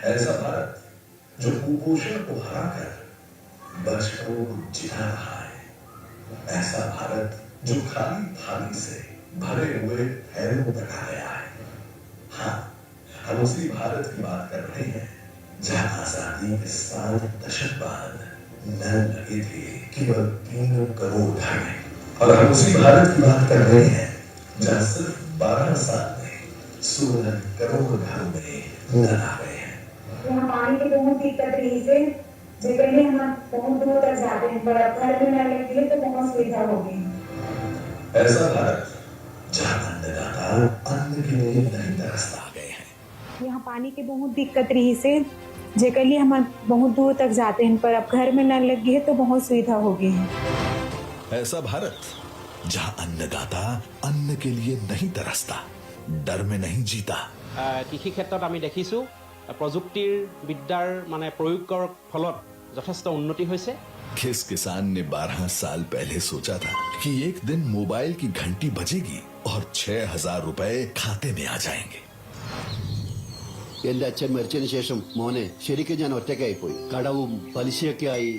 ऐसा भारत जो कुपोषण को हराकर बच्चों को जिता रहा है। ऐसा भारत जो खाली थाली से भरे हुए थैलों तक आ गया है। हाँ, हम उसी भारत की बात कर रहे हैं जहां आजादी के 7 दशक बाद नल लगे थे केवल 3 करोड़ घर में। और हम उसी भारत की बात कर रहे हैं जहां सिर्फ 12 साल में 16 करोड़ घरों में नल आ गए हैं। यहाँ पानी की बहुत दिक्कत रही से पहले हम बहुत दूर तक जाते हैं, पर अब घर में नल लगी है तो बहुत सुविधा हो गई। ऐसा भारत जहां अन्नदाता अन्न के लिए नहीं तरसता गए हैं। यहाँ पानी की बहुत दिक्कत रही से जेकर लिए हम बहुत दूर तक जाते हैं, पर अब घर में नल लगी है तो बहुत सुविधा हो गई है। ऐसा भारत जहां अन्नदाता अन्न के लिए नहीं तरसता, डर में नहीं जीता। কৃষি ক্ষেত্ৰত আমি দেখিছো প্ৰযুক্তিৰ বিদ্যাৰ মানে প্ৰয়োগৰ ফলত যথেষ্ট উন্নতি হৈছে। किस किसान ने 12 साल पहले सोचा था कि एक दिन मोबाइल की घंटी बजेगी और 6,000 रुपए खाते में आ जाएंगे। എന്റെ അച്ഛൻ മരിച്ചതിന് ശേഷം മോനെ ശരിക്കും ഞാൻ ഒറ്റയ്ക്കായി പോയി. കടവും പലിശയൊക്കെ ആയി.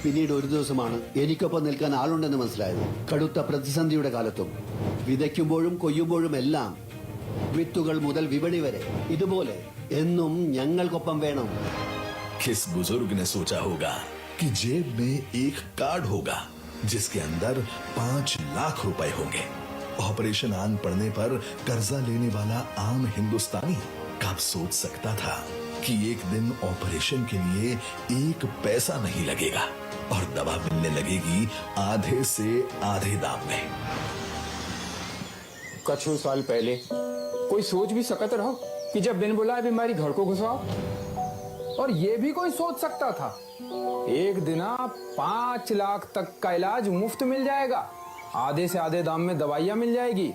പിന്നീട് ഒരു ദിവസമാണ് എനിക്കൊപ്പം നിൽക്കാൻ ആളുണ്ടെന്ന് മനസ്സിലായത്. കടുത്ത പ്രതിസന്ധിയുടെ കാലത്തും വിതയ്ക്കുമ്പോഴും കൊയ്യുമ്പോഴും എല്ലാം വിത്തുകൾ മുതൽ വിപണി വരെ ഇതുപോലെ എന്നും ഞങ്ങൾക്കൊപ്പം വേണം. किस बुजुर्ग ने सोचा होगा कि जेब में एक कार्ड होगा जिसके अंदर 5 लाख रुपए होंगे। ऑपरेशन आन पड़ने पर कर्जा लेने वाला आम हिंदुस्तानी कब सोच सकता था कि एक दिन ऑपरेशन के लिए 1 पैसा नहीं लगेगा और दवा मिलने लगेगी आधे से आधे दाम में। कुछ साल पहले कोई सोच भी सकता रहो कि जब बिन बुलाए बीमारी घर को घुसाओ, और ये भी कोई सोच सकता था एक दिन 5 लाख तक का इलाज मुफ्त मिल जाएगा, आधे से आधे दाम में दवाइयां मिल जाएगी।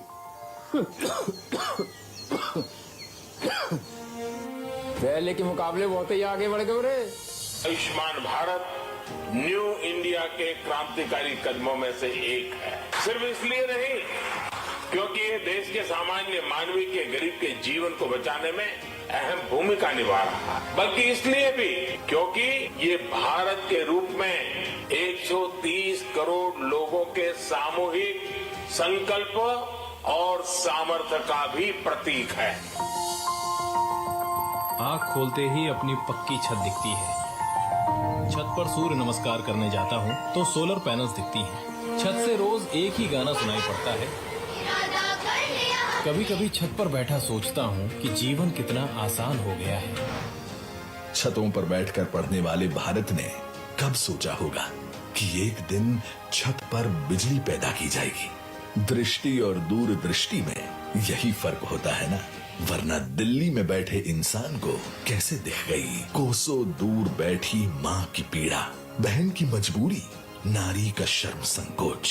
पहले के मुकाबले बहुत ही आगे बढ़ गए रे। आयुष्मान भारत न्यू इंडिया के क्रांतिकारी कदमों में से एक है। सिर्फ इसलिए नहीं क्योंकि ये देश के सामान्य मानवीय के गरीब के जीवन को बचाने में अहम भूमिका निभा रहा है, बल्कि इसलिए भी क्योंकि ये भारत के रूप में 130 करोड़ लोगों के सामूहिक संकल्प और सामर्थ्य का भी प्रतीक है। आँख खोलते ही अपनी पक्की छत दिखती है। छत पर सूर्य नमस्कार करने जाता हूँ तो सोलर पैनल्स दिखती हैं। छत से रोज एक ही गाना सुनाई पड़ता है। कभी कभी छत पर बैठा सोचता हूँ कि जीवन कितना आसान हो गया है। छतों पर बैठकर पढ़ने वाले भारत ने कब सोचा होगा कि एक दिन छत पर बिजली पैदा की जाएगी। दृष्टि और दूरदृष्टि में यही फर्क होता है ना, वरना दिल्ली में बैठे इंसान को कैसे दिख गई कोसों दूर बैठी माँ की पीड़ा, बहन की मजबूरी, नारी का शर्म संकोच।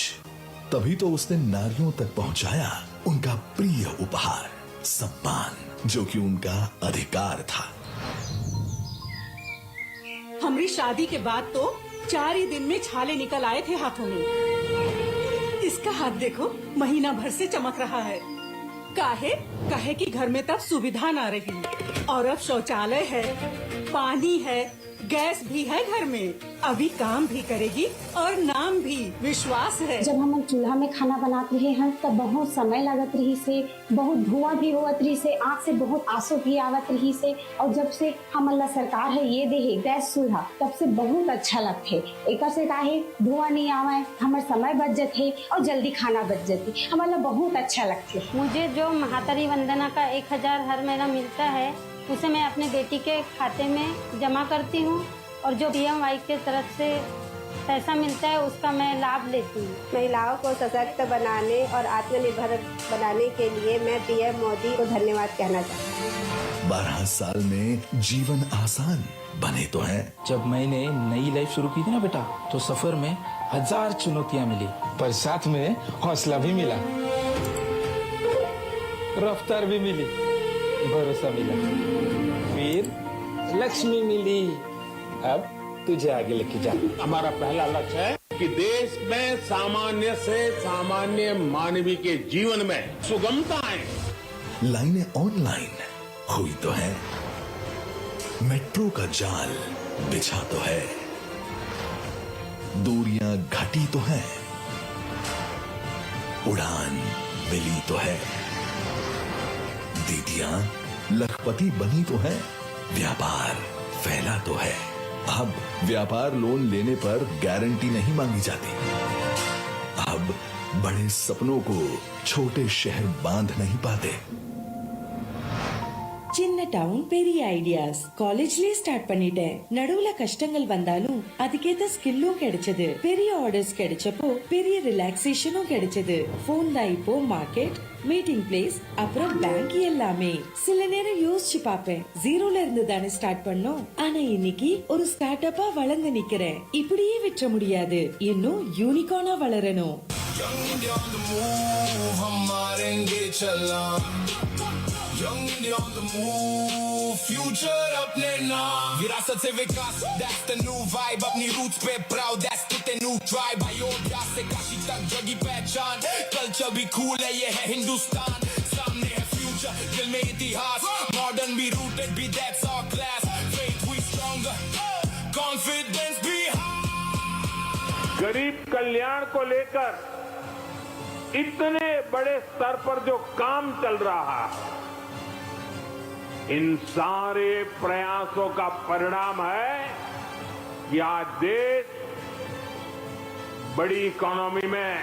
तभी तो उसने नारियों तक पहुंचाया उनका प्रिय उपहार, सम्मान, जो कि उनका अधिकार था। हमारी शादी के बाद तो 4 ही दिन में छाले निकल आए थे हाथों में। इसका हाथ देखो महीना भर से चमक रहा है। काहे कि घर में तब सुविधा ना रही, और अब शौचालय है, पानी है, गैस भी है घर में, अभी काम भी करेगी और नाम भी, विश्वास है। जब हम चूल्हा में खाना बनाते हैं तब बहुत समय लगत रही से, बहुत धुआं भी होत रही से, आँख से बहुत आंसू भी आवत रही से, और जब से हमारा सरकार है ये दे है गैस चूल्हा, तब से बहुत अच्छा लगते। एक से काहे धुआं नहीं आवे, हमारे समय बच जाते और जल्दी खाना बच जाती, हमारा बहुत अच्छा लगते। मुझे जो महातारी वंदना का 1,000 हर महीना मिलता है उसे मैं अपने बेटी के खाते में जमा करती हूँ, और जो PMY के तरफ से पैसा मिलता है उसका मैं लाभ लेती हूँ। महिलाओं को सशक्त बनाने और आत्मनिर्भर बनाने के लिए मैं PM मोदी को धन्यवाद कहना चाहती हूँ। 12 साल में जीवन आसान बने तो है। जब मैंने नई लाइफ शुरू की थी ना बेटा, तो सफर में 1000 चुनौतियाँ मिली, पर साथ में हौसला भी मिला, रफ्तार भी मिली, भरोसा मिला, फिर लक्ष्मी मिली। अब तुझे आगे लेके जा। हमारा पहला लक्ष्य है कि देश में सामान्य से सामान्य मानवीय के जीवन में सुगमता आए। लाइनें ऑनलाइन हुई तो है, मेट्रो का जाल बिछा तो है, दूरियां घटी तो हैं, उड़ान मिली तो है, दीदियां लखपति बनी तो है, व्यापार फैला तो है। अब व्यापार लोन लेने पर गारंटी नहीं मांगी जाती। अब बड़े सपनों को छोटे शहर बांध नहीं पाते। சின்ன டவுன் பெரிய ஐடியாஸ் காலேஜ்லயே ஸ்டார்ட் பண்ணிட்டேன். நடுவுல கஷ்டங்கள் வந்தாலும் அதுக்கேத்த ஸ்கில்லும் கிடைச்சது. பெரிய ஆர்டர்ஸ் கிடைச்சப்போ பெரிய ரிலாக்ஸேஷனும் கிடைச்சது. போன் தான் இப்போ மார்க்கெட், மீட்டிங் பிளேஸ், அப்புறம் பேங்க் எல்லாமே. சில நேரம் யோசிச்சு பாப்பேன், ஜீரோல இருந்து தானே ஸ்டார்ட் பண்ணோம். ஆனா இன்னைக்கு ஒரு ஸ்டார்ட் அப்பா வளர்ந்து நிக்கிறேன். இப்படியே விட்டுற முடியாது, இன்னும் யூனிகார்னா வளரணும். Young India on the move, future अपने नाम, विरासत से विकास, that's the new vibe, अपनी roots पे proud, that's the new tribe, Ayodhya से काशी तक जगी पहचान, कल्चर भी cool है, ये है हिंदुस्तान, सामने है future, दिल में इतिहास, modern भी rooted भी, that's our class, faith we stronger, confidence भी high। गरीब कल्याण को लेकर इतने बड़े स्तर पर जो काम चल रहा है, इन सारे प्रयासों का परिणाम है कि आज देश बड़ी इकोनॉमी में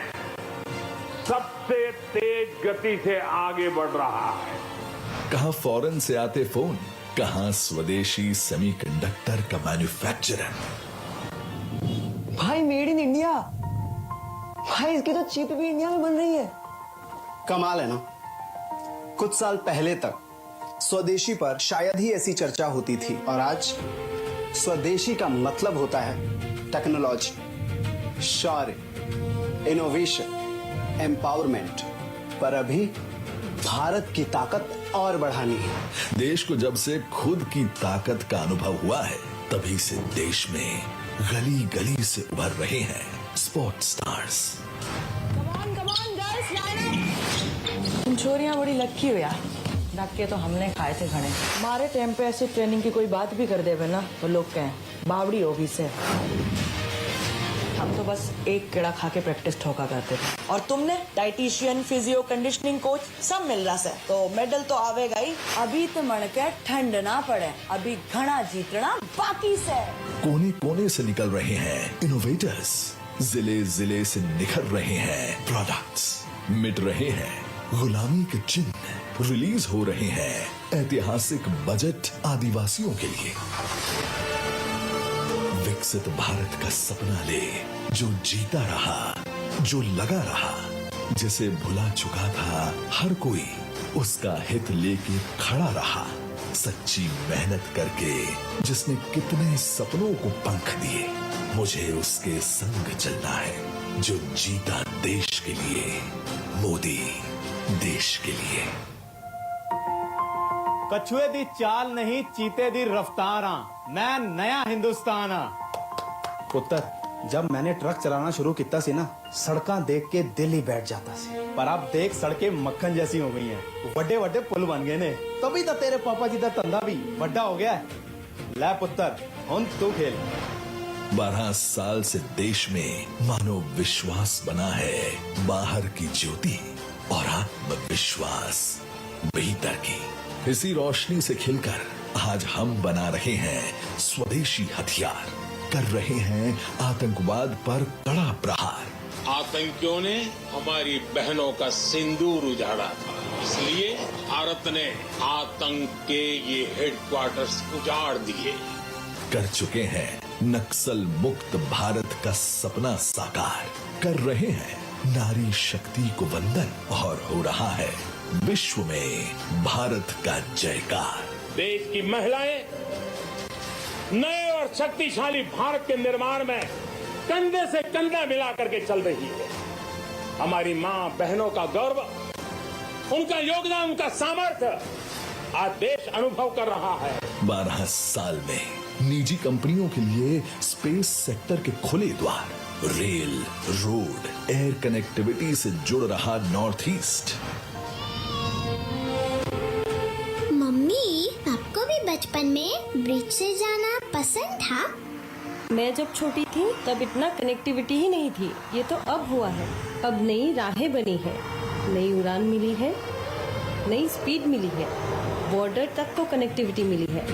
सबसे तेज गति से आगे बढ़ रहा है। कहां फॉरेन से आते फोन, कहां स्वदेशी सेमीकंडक्टर का मैन्युफैक्चरर। भाई मेड इन इंडिया, भाई इसकी तो चिप भी इंडिया में बन रही है। कमाल है ना। कुछ साल पहले तक स्वदेशी पर शायद ही ऐसी चर्चा होती थी, और आज स्वदेशी का मतलब होता है टेक्नोलॉजी, शौर्य, इनोवेशन, एम्पावरमेंट। पर अभी भारत की ताकत और बढ़ानी है। देश को जब से खुद की ताकत का अनुभव हुआ है, तभी से देश में गली गली से उभर रहे हैं स्पोर्ट्स स्टार्स। तुम छोरियां बड़ी लक्की हो यार, धक्के तो हमने खाए थे घने। हमारे टाइम पे ऐसी ट्रेनिंग की कोई बात भी कर देवे ना तो लोग कहें बावड़ी होगी से। हम तो बस एक कीड़ा खा के प्रैक्टिस ठोका करते थे। और तुमने डाइटिशियन, फिजियो, कंडीशनिंग कोच सब मिल रहा है, तो मेडल तो आवेगा ही। अभी तो मन के ठंड ना पड़े, अभी घना जीतना बाकी से। कोने कोने से निकल रहे हैं इनोवेटर्स, जिले जिले से निखर रहे हैं प्रोडक्ट्स, मिट रहे हैं गुलामी के चिन्ह, रिलीज हो रहे हैं ऐतिहासिक बजट आदिवासियों के लिए। विकसित भारत का सपना ले, जो जीता रहा, जो लगा रहा, जिसे भुला चुका था हर कोई, उसका हित लेके खड़ा रहा। सच्ची मेहनत करके जिसने कितने सपनों को पंख दिए, मुझे उसके संग चलना है, जो जीता देश के लिए, मोदी देश के लिए। कछुए दी चाल नहीं, चीते दी रफ्तार, मैं नया हिंदुस्तान। पुत्र, जब मैंने ट्रक चलाना शुरू किया सी ना, सड़कां देख के दिल ही बैठ जाता सी। पर अब देख सड़कें मक्खन जैसी हो गई हैं, बड़े बड़े पुल बन गए ने, तभी तो तेरे पापा जी का धंधा भी बड़ा हो गया है। ले पुत्र, हुन तू खेल। 12 साल से देश में मानो विश्वास बना है, बाहर की ज्योति और आत्मविश्वास भीतर की। इसी रोशनी से खिलकर आज हम बना रहे हैं स्वदेशी हथियार, कर रहे हैं आतंकवाद पर कड़ा प्रहार। आतंकियों ने हमारी बहनों का सिंदूर उजाड़ा था, इसलिए भारत ने आतंक के ये हेडक्वार्टर्स उजाड़ दिए। कर चुके हैं नक्सल मुक्त भारत का सपना साकार, कर रहे हैं नारी शक्ति को वंदन, और हो रहा है विश्व में भारत का जयकार। देश की महिलाएं नए और शक्तिशाली भारत के निर्माण में कंधे से कंधा मिला करके चल रही है। हमारी मां बहनों का गौरव, उनका योगदान, उनका सामर्थ्य आज देश अनुभव कर रहा है। 12 साल में निजी कंपनियों के लिए स्पेस सेक्टर के खुले द्वार, रेल, रोड, एयर कनेक्टिविटी से जुड़ रहा नॉर्थ ईस्ट। मम्मी, आपको भी बचपन में ब्रिज से जाना पसंद था? मैं जब छोटी थी तब इतना कनेक्टिविटी ही नहीं थी। ये तो अब हुआ है। अब नई राहें बनी है, नई उड़ान मिली है, नई स्पीड मिली है, बॉर्डर तक को कनेक्टिविटी मिली है।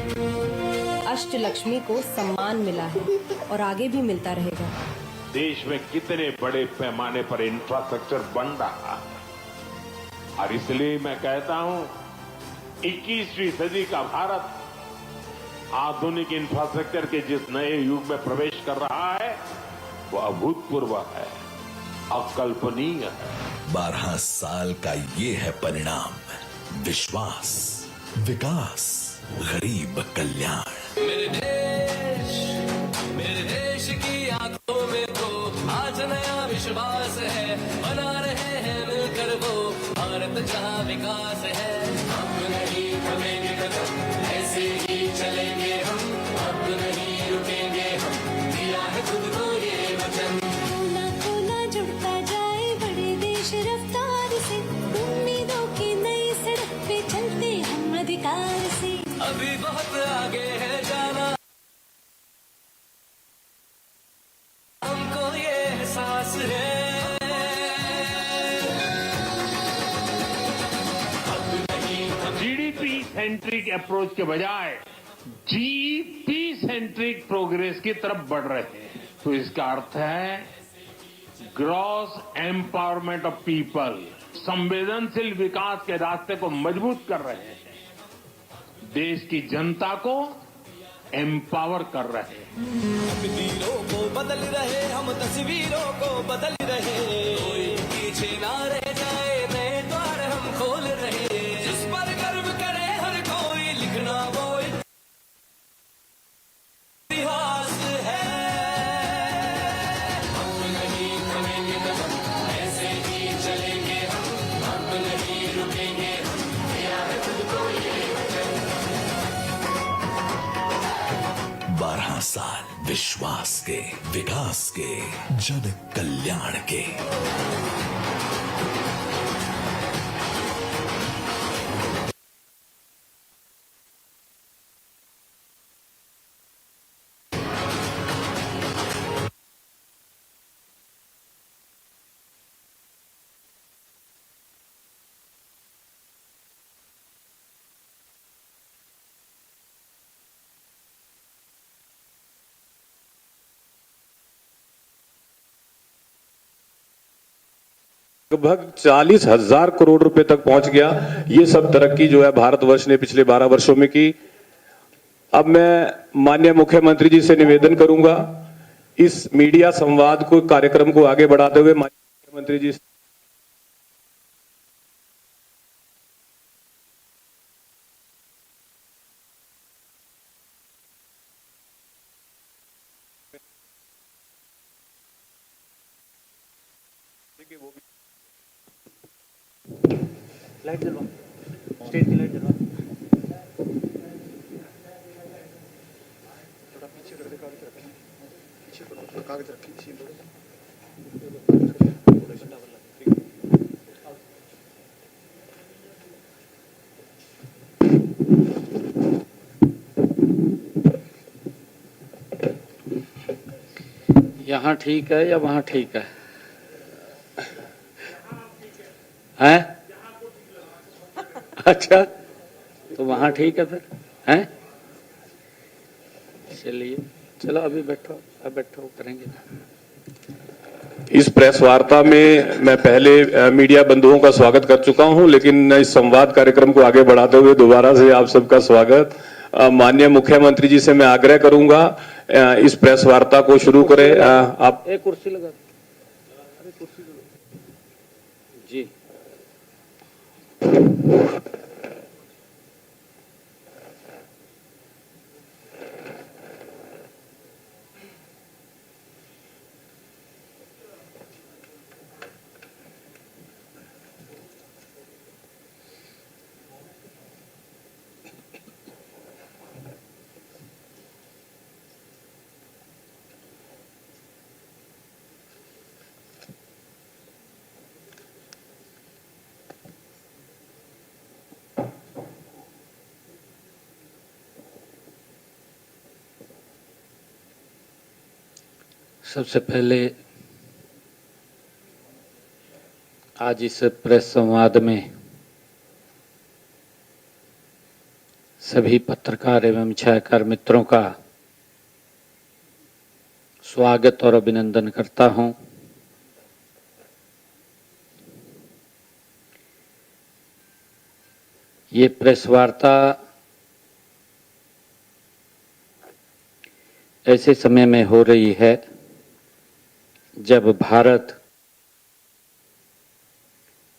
अष्टलक्ष्मी को सम्मान मिला है और आगे भी मिलता रहेगा। देश में कितने बड़े पैमाने पर इंफ्रास्ट्रक्चर बन रहा है और इसलिए मैं कहता हूं 21वीं सदी का भारत आधुनिक इंफ्रास्ट्रक्चर के जिस नए युग में प्रवेश कर रहा है वो अभूतपूर्व है, अकल्पनीय है। 12 साल का ये है परिणाम, विश्वास, विकास, गरीब कल्याण। मेरे देश की आंखों में तो आज नया विश्वास है, बना रहे हैं मिलकर वो भारत जहां विकास है। अब नहीं थमेंगे कदम, ऐसे ही चलेंगे हम, अब नहीं रुकेंगे हम, दिया है खुद को ये वचन। कोना कोना जुड़ता जाए बड़े देश रफ्तार से, उम्मीदों की नई सड़क पे चलते हम अधिकार से। अभी बहुत आगे है जाना, हमको ये एहसास है। जीडीपी सेंट्रिक अप्रोच के बजाय जीपी सेंट्रिक प्रोग्रेस की तरफ बढ़ रहे हैं, तो इसका अर्थ है ग्रॉस एम्पावरमेंट ऑफ पीपल, संवेदनशील विकास के रास्ते को मजबूत कर रहे हैं, देश की जनता को एम्पावर कर रहे हैं। तकदीरों को बदल रहे हम, तस्वीरों को बदल रहे, कोई पीछे ना रह जाए, नए द्वार हम खोल रहे, जिस पर गर्व करे हर कोई, लिखना वो इतिहास है। हम नहीं थमेंगे कदम, ऐसे ही चलेंगे हम, अब नहीं रुकेंगे हम, दिया है खुद को ये वचन। 12 साल विश्वास के, विकास के, जन कल्याण के। लगभग 40,000 करोड़ रुपए तक पहुंच गया। ये सब तरक्की जो है भारतवर्ष ने पिछले 12 वर्षों में की। अब मैं माननीय मुख्यमंत्री जी से निवेदन करूंगा, इस मीडिया संवाद को, कार्यक्रम को आगे बढ़ाते हुए माननीय मुख्यमंत्री जी लाइट जलवा, स्टेज की लाइट जलवा। थोड़ा पीछे कर दे, कागज रखें, पीछे करो, कागज रखें, पीछे यहाँ ठीक है या वहाँ ठीक है? हैं? अच्छा, तो वहाँ ठीक है फिर, हैं? चलिए, चलो अभी बैठो, अब बैठो, करेंगे। इस प्रेस वार्ता में मैं पहले मीडिया बंधुओं का स्वागत कर चुका हूं, लेकिन इस संवाद कार्यक्रम को आगे बढ़ाते हुए दोबारा से आप सबका स्वागत। माननीय मुख्यमंत्री जी से मैं आग्रह करूंगा इस प्रेस वार्ता को शुरू करें। आप एक कुर्सी लगा, अरे कुर्सी जी। सबसे पहले आज इस प्रेस संवाद में सभी पत्रकार एवं छायाकार मित्रों का स्वागत और अभिनंदन करता हूं। ये प्रेस वार्ता ऐसे समय में हो रही है जब भारत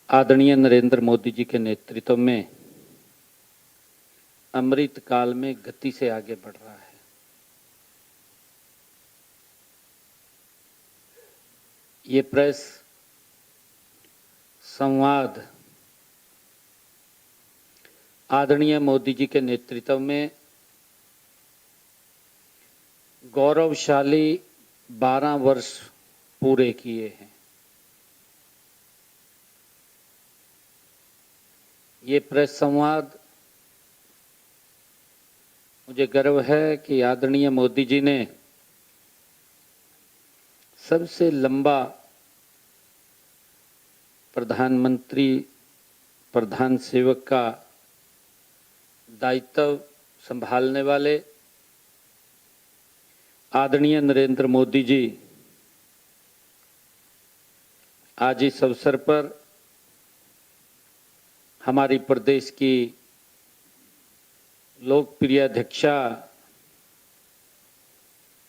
आदरणीय नरेंद्र मोदी जी के नेतृत्व में अमृत काल में गति से आगे बढ़ रहा है। ये प्रेस संवाद आदरणीय मोदी जी के नेतृत्व में गौरवशाली 12 वर्ष पूरे किए हैं। ये प्रेस संवाद मुझे गर्व है कि आदरणीय मोदी जी ने सबसे लंबा प्रधानमंत्री प्रधान सेवक का दायित्व संभालने वाले आदरणीय नरेंद्र मोदी जी आज इस अवसर पर हमारी प्रदेश की लोकप्रिय अध्यक्षा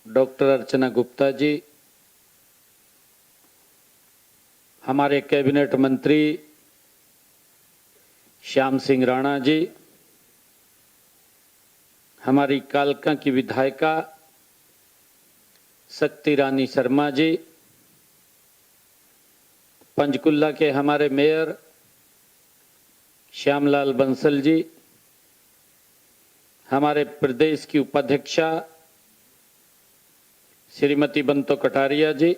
डॉक्टर अर्चना गुप्ता जी, हमारे कैबिनेट मंत्री श्याम सिंह राणा जी, हमारी कालका की विधायिका शक्ति रानी शर्मा जी, पंचकुला के हमारे मेयर श्यामलाल बंसल जी, हमारे प्रदेश की उपाध्यक्षा श्रीमती बंतो कटारिया जी,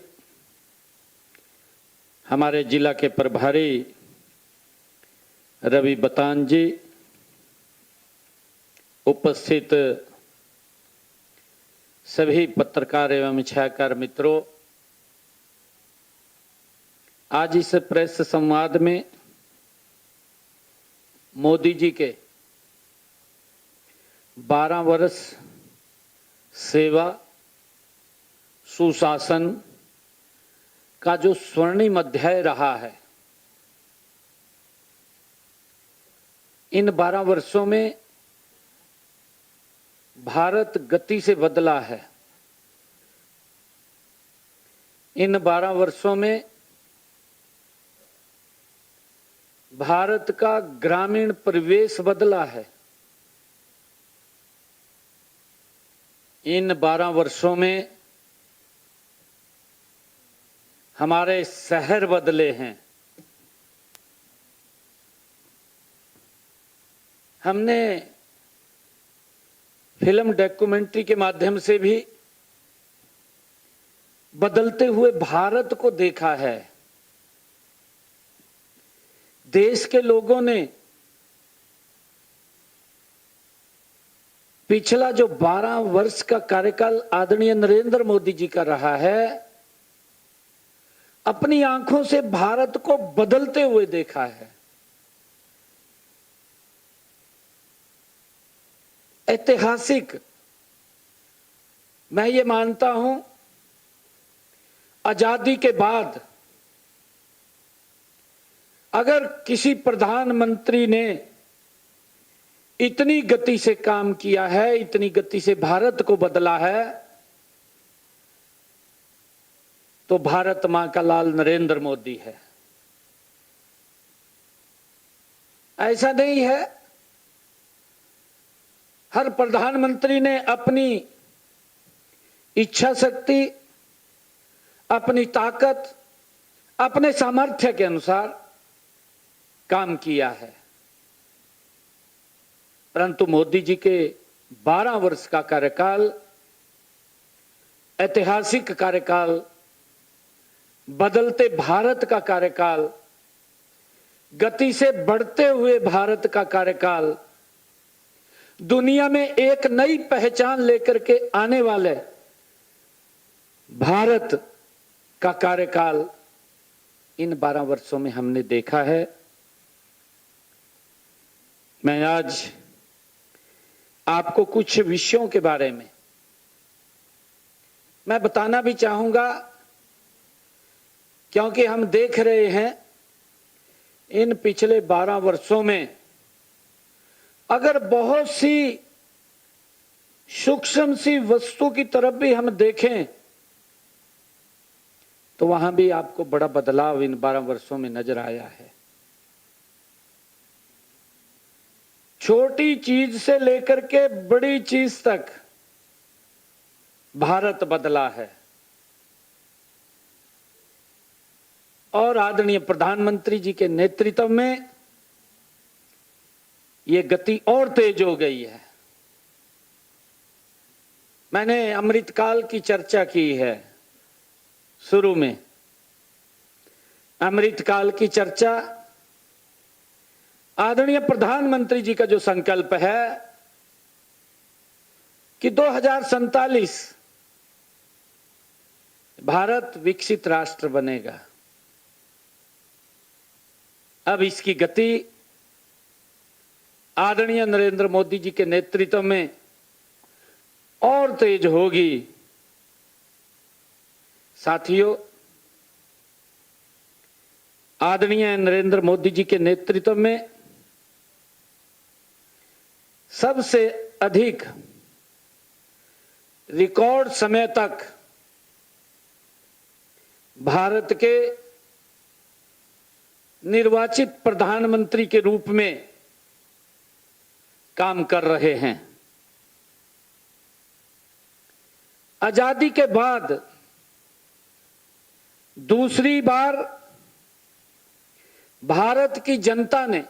हमारे जिला के प्रभारी रवि बतान जी, उपस्थित सभी पत्रकार एवं छायाकार मित्रों, आज इस प्रेस संवाद में मोदी जी के 12 वर्ष सेवा सुशासन का जो स्वर्णिम अध्याय रहा है, इन 12 वर्षों में भारत गति से बदला है। इन 12 वर्षों में भारत का ग्रामीण परिवेश बदला है। इन 12 वर्षों में हमारे शहर बदले हैं। हमने फिल्म डॉक्यूमेंट्री के माध्यम से भी बदलते हुए भारत को देखा है। देश के लोगों ने पिछला जो 12 वर्ष का कार्यकाल आदरणीय नरेंद्र मोदी जी का रहा है, अपनी आंखों से भारत को बदलते हुए देखा है। ऐतिहासिक, मैं ये मानता हूं, आजादी के बाद अगर किसी प्रधानमंत्री ने इतनी गति से काम किया है, इतनी गति से भारत को बदला है, तो भारत मां का लाल नरेंद्र मोदी है। ऐसा नहीं है हर प्रधानमंत्री ने अपनी इच्छा शक्ति, अपनी ताकत, अपने सामर्थ्य के अनुसार काम किया है, परंतु मोदी जी के 12 वर्ष का कार्यकाल, ऐतिहासिक कार्यकाल, बदलते भारत का कार्यकाल, गति से बढ़ते हुए भारत का कार्यकाल, दुनिया में एक नई पहचान लेकर के आने वाले भारत का कार्यकाल इन 12 वर्षों में हमने देखा है। मैं आज आपको कुछ विषयों के बारे में मैं बताना भी चाहूंगा, क्योंकि हम देख रहे हैं इन पिछले 12 वर्षों में अगर बहुत सी सूक्ष्म सी वस्तु की तरफ भी हम देखें तो वहां भी आपको बड़ा बदलाव इन 12 वर्षों में नजर आया है। छोटी चीज से लेकर के बड़ी चीज तक भारत बदला है और आदरणीय प्रधानमंत्री जी के नेतृत्व में ये गति और तेज हो गई है। मैंने अमृतकाल की चर्चा की है शुरू में। अमृतकाल की चर्चा आदरणीय प्रधानमंत्री जी का जो संकल्प है कि 2047 भारत विकसित राष्ट्र बनेगा, अब इसकी गति आदरणीय नरेंद्र मोदी जी के नेतृत्व में और तेज होगी। साथियों, आदरणीय नरेंद्र मोदी जी के नेतृत्व में सबसे अधिक रिकॉर्ड समय तक भारत के निर्वाचित प्रधानमंत्री के रूप में काम कर रहे हैं। आजादी के बाद दूसरी बार भारत की जनता ने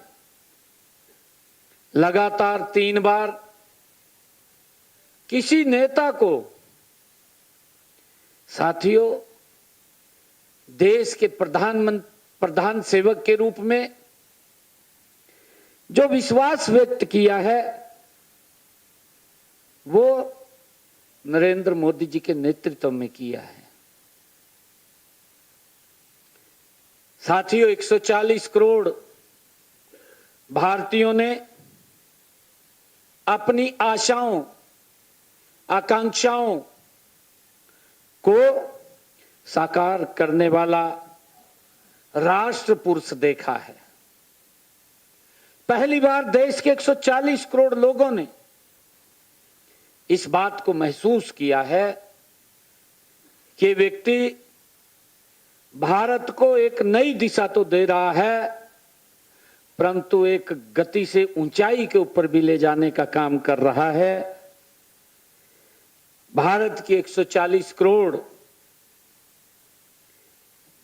लगातार 3 बार किसी नेता को, साथियों, देश के प्रधान सेवक के रूप में जो विश्वास व्यक्त किया है वो नरेंद्र मोदी जी के नेतृत्व में किया है। साथियों, 140 करोड़ भारतीयों ने अपनी आशाओं आकांक्षाओं को साकार करने वाला राष्ट्र पुरुष देखा है। पहली बार देश के 140 करोड़ लोगों ने इस बात को महसूस किया है कि व्यक्ति भारत को एक नई दिशा तो दे रहा है, परंतु एक गति से ऊंचाई के ऊपर भी ले जाने का काम कर रहा है। भारत की 140 करोड़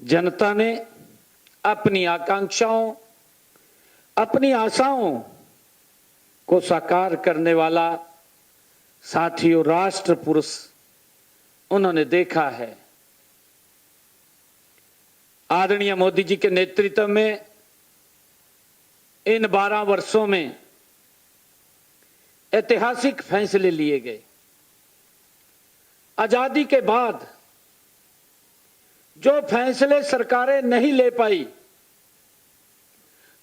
जनता ने अपनी आकांक्षाओं, अपनी आशाओं को साकार करने वाला साथियों राष्ट्र पुरुष उन्होंने देखा है। आदरणीय मोदी जी के नेतृत्व में इन 12 वर्षों में ऐतिहासिक फैसले लिए गए। आजादी के बाद जो फैसले सरकारें नहीं ले पाई,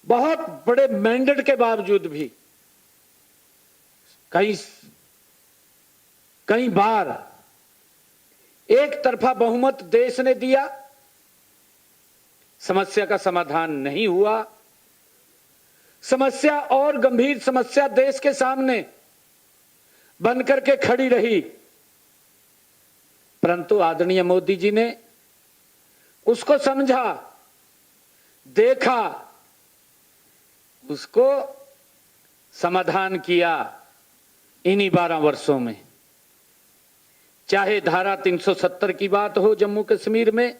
बहुत बड़े मैंडेट के बावजूद भी कई बार एक तरफा बहुमत देश ने दिया, समस्या का समाधान नहीं हुआ। समस्या और गंभीर समस्या देश के सामने बनकर के खड़ी रही, परंतु आदरणीय मोदी जी ने उसको समझा, देखा, उसको समाधान किया इन्हीं 12 वर्षों में। चाहे धारा 370 की बात हो जम्मू कश्मीर में,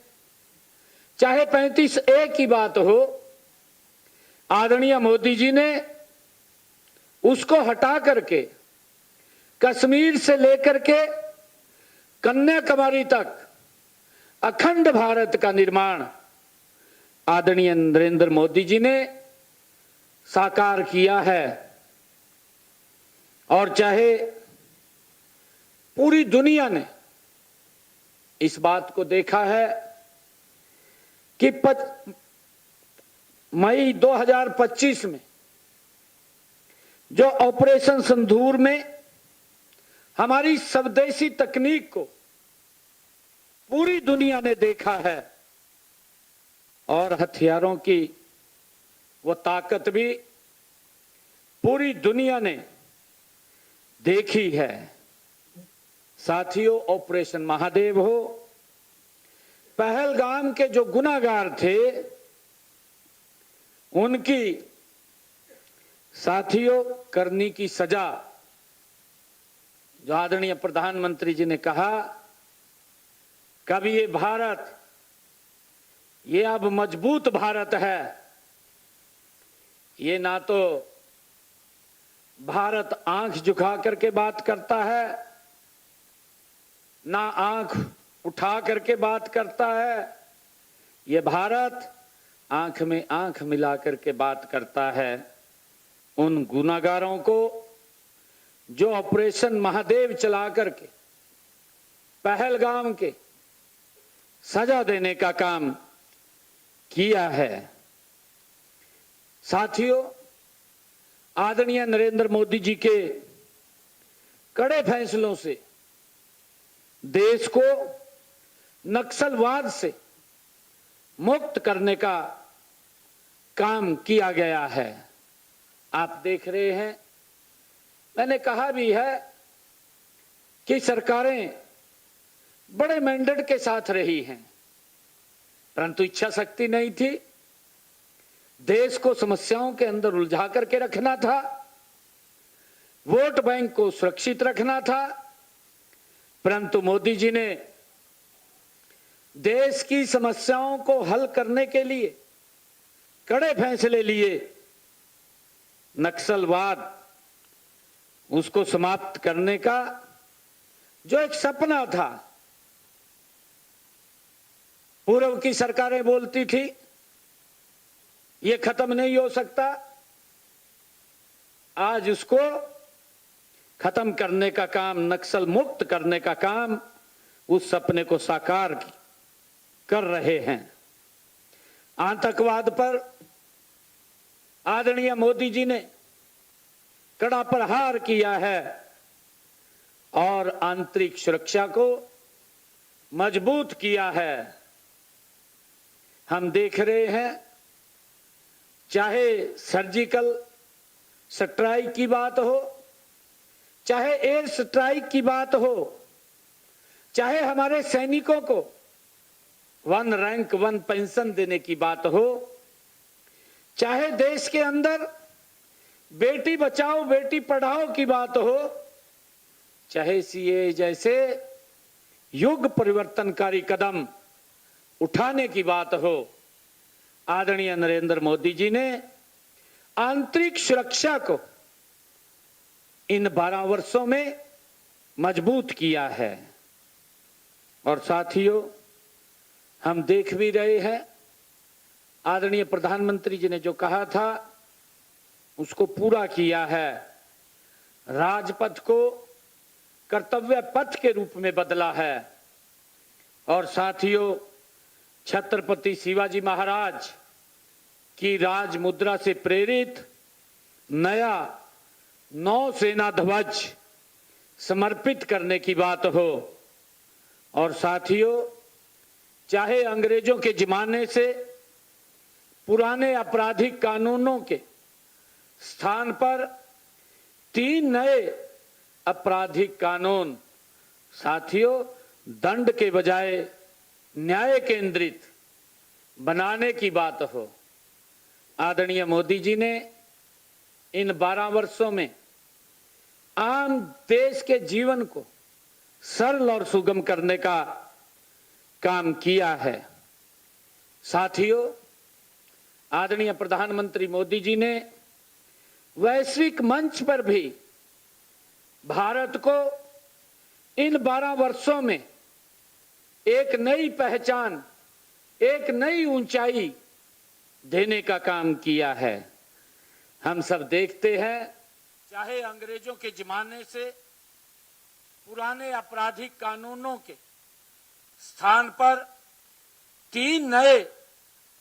चाहे 35A की बात हो, आदरणीय मोदी जी ने उसको हटा करके कश्मीर से लेकर के कन्याकुमारी तक अखंड भारत का निर्माण आदरणीय नरेंद्र मोदी जी ने साकार किया है। और चाहे पूरी दुनिया ने इस बात को देखा है कि मई 2025 में जो ऑपरेशन सिंदूर में हमारी स्वदेशी तकनीक को पूरी दुनिया ने देखा है और हथियारों की वो ताकत भी पूरी दुनिया ने देखी है। साथियों, ऑपरेशन महादेव हो, पहलगाम के जो गुनाहगार थे उनकी साथियों करनी की सजा, जो आदरणीय प्रधानमंत्री जी ने कहा कभी ये भारत, ये अब मजबूत भारत है, ये ना तो भारत आंख झुका करके बात करता है, ना आंख उठा करके बात करता है, ये भारत आंख में आंख मिला करके बात करता है उन गुनाहगारों को जो ऑपरेशन महादेव चला करके पहलगाम के सजा देने का काम किया है। साथियों, आदरणीय नरेंद्र मोदी जी के कड़े फैसलों से देश को नक्सलवाद से मुक्त करने का काम किया गया है। आप देख रहे हैं, मैंने कहा भी है कि सरकारें बड़े मैंडेट के साथ रही हैं, परंतु इच्छा शक्ति नहीं थी। देश को समस्याओं के अंदर उलझा करके रखना था, वोट बैंक को सुरक्षित रखना था, परंतु मोदी जी ने देश की समस्याओं को हल करने के लिए कड़े फैसले लिए। नक्सलवाद, उसको समाप्त करने का जो एक सपना था, पूर्व की सरकारें बोलती थी ये खत्म नहीं हो सकता, आज उसको खत्म करने का काम, नक्सल मुक्त करने का काम, उस सपने को साकार कर रहे हैं। आतंकवाद पर आदरणीय मोदी जी ने कड़ा प्रहार किया है और आंतरिक सुरक्षा को मजबूत किया है। हम देख रहे हैं, चाहे सर्जिकल स्ट्राइक की बात हो, चाहे एयर स्ट्राइक की बात हो, चाहे हमारे सैनिकों को 1 रैंक 1 पेंशन देने की बात हो, चाहे देश के अंदर बेटी बचाओ बेटी पढ़ाओ की बात हो, चाहे सीए जैसे युग परिवर्तनकारी कदम उठाने की बात हो, आदरणीय नरेंद्र मोदी जी ने आंतरिक सुरक्षा को इन 12 वर्षों में मजबूत किया है। और साथियों, हम देख भी रहे हैं, आदरणीय प्रधानमंत्री जी ने जो कहा था उसको पूरा किया है। राजपथ को कर्तव्य पथ के रूप में बदला है। और साथियों, छत्रपति शिवाजी महाराज की राज मुद्रा से प्रेरित नया नौसेना ध्वज समर्पित करने की बात हो, और साथियों, चाहे अंग्रेजों के जमाने से पुराने आपराधिक कानूनों के स्थान पर 3 नए आपराधिक कानून, साथियों, दंड के बजाय न्याय केंद्रित बनाने की बात हो, आदरणीय मोदी जी ने इन 12 वर्षों में आम देश के जीवन को सरल और सुगम करने का काम किया है। साथियों, आदरणीय प्रधानमंत्री मोदी जी ने वैश्विक मंच पर भी भारत को इन 12 वर्षों में एक नई पहचान, एक नई ऊंचाई देने का काम किया है। हम सब देखते हैं, चाहे अंग्रेजों के जमाने से पुराने आपराधिक कानूनों के स्थान पर 3 नए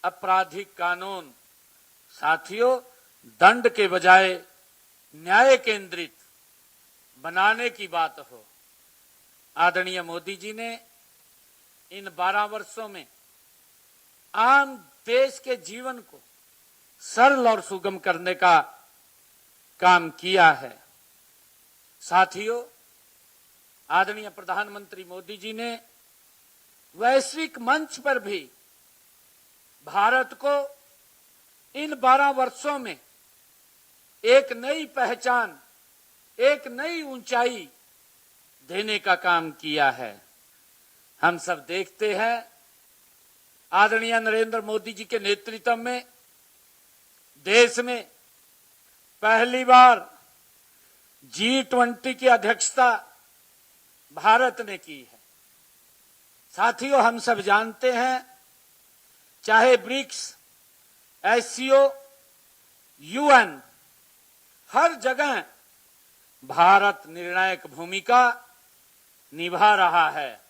आपराधिक कानून, साथियों, दंड के बजाय न्याय केंद्रित बनाने की बात हो। आदरणीय मोदी जी ने इन 12 वर्षों में आम देश के जीवन को सरल और सुगम करने का काम किया है। साथियों, आदरणीय प्रधानमंत्री मोदी जी ने वैश्विक मंच पर भी भारत को इन 12 वर्षों में एक नई पहचान, एक नई ऊंचाई देने का काम किया है। हम सब देखते हैं, आदरणीय नरेंद्र मोदी जी के नेतृत्व में देश में पहली बार G20 की अध्यक्षता भारत ने की है। साथियों, हम सब जानते हैं, चाहे ब्रिक्स, SCO, UN, हर जगह भारत निर्णायक भूमिका निभा रहा है।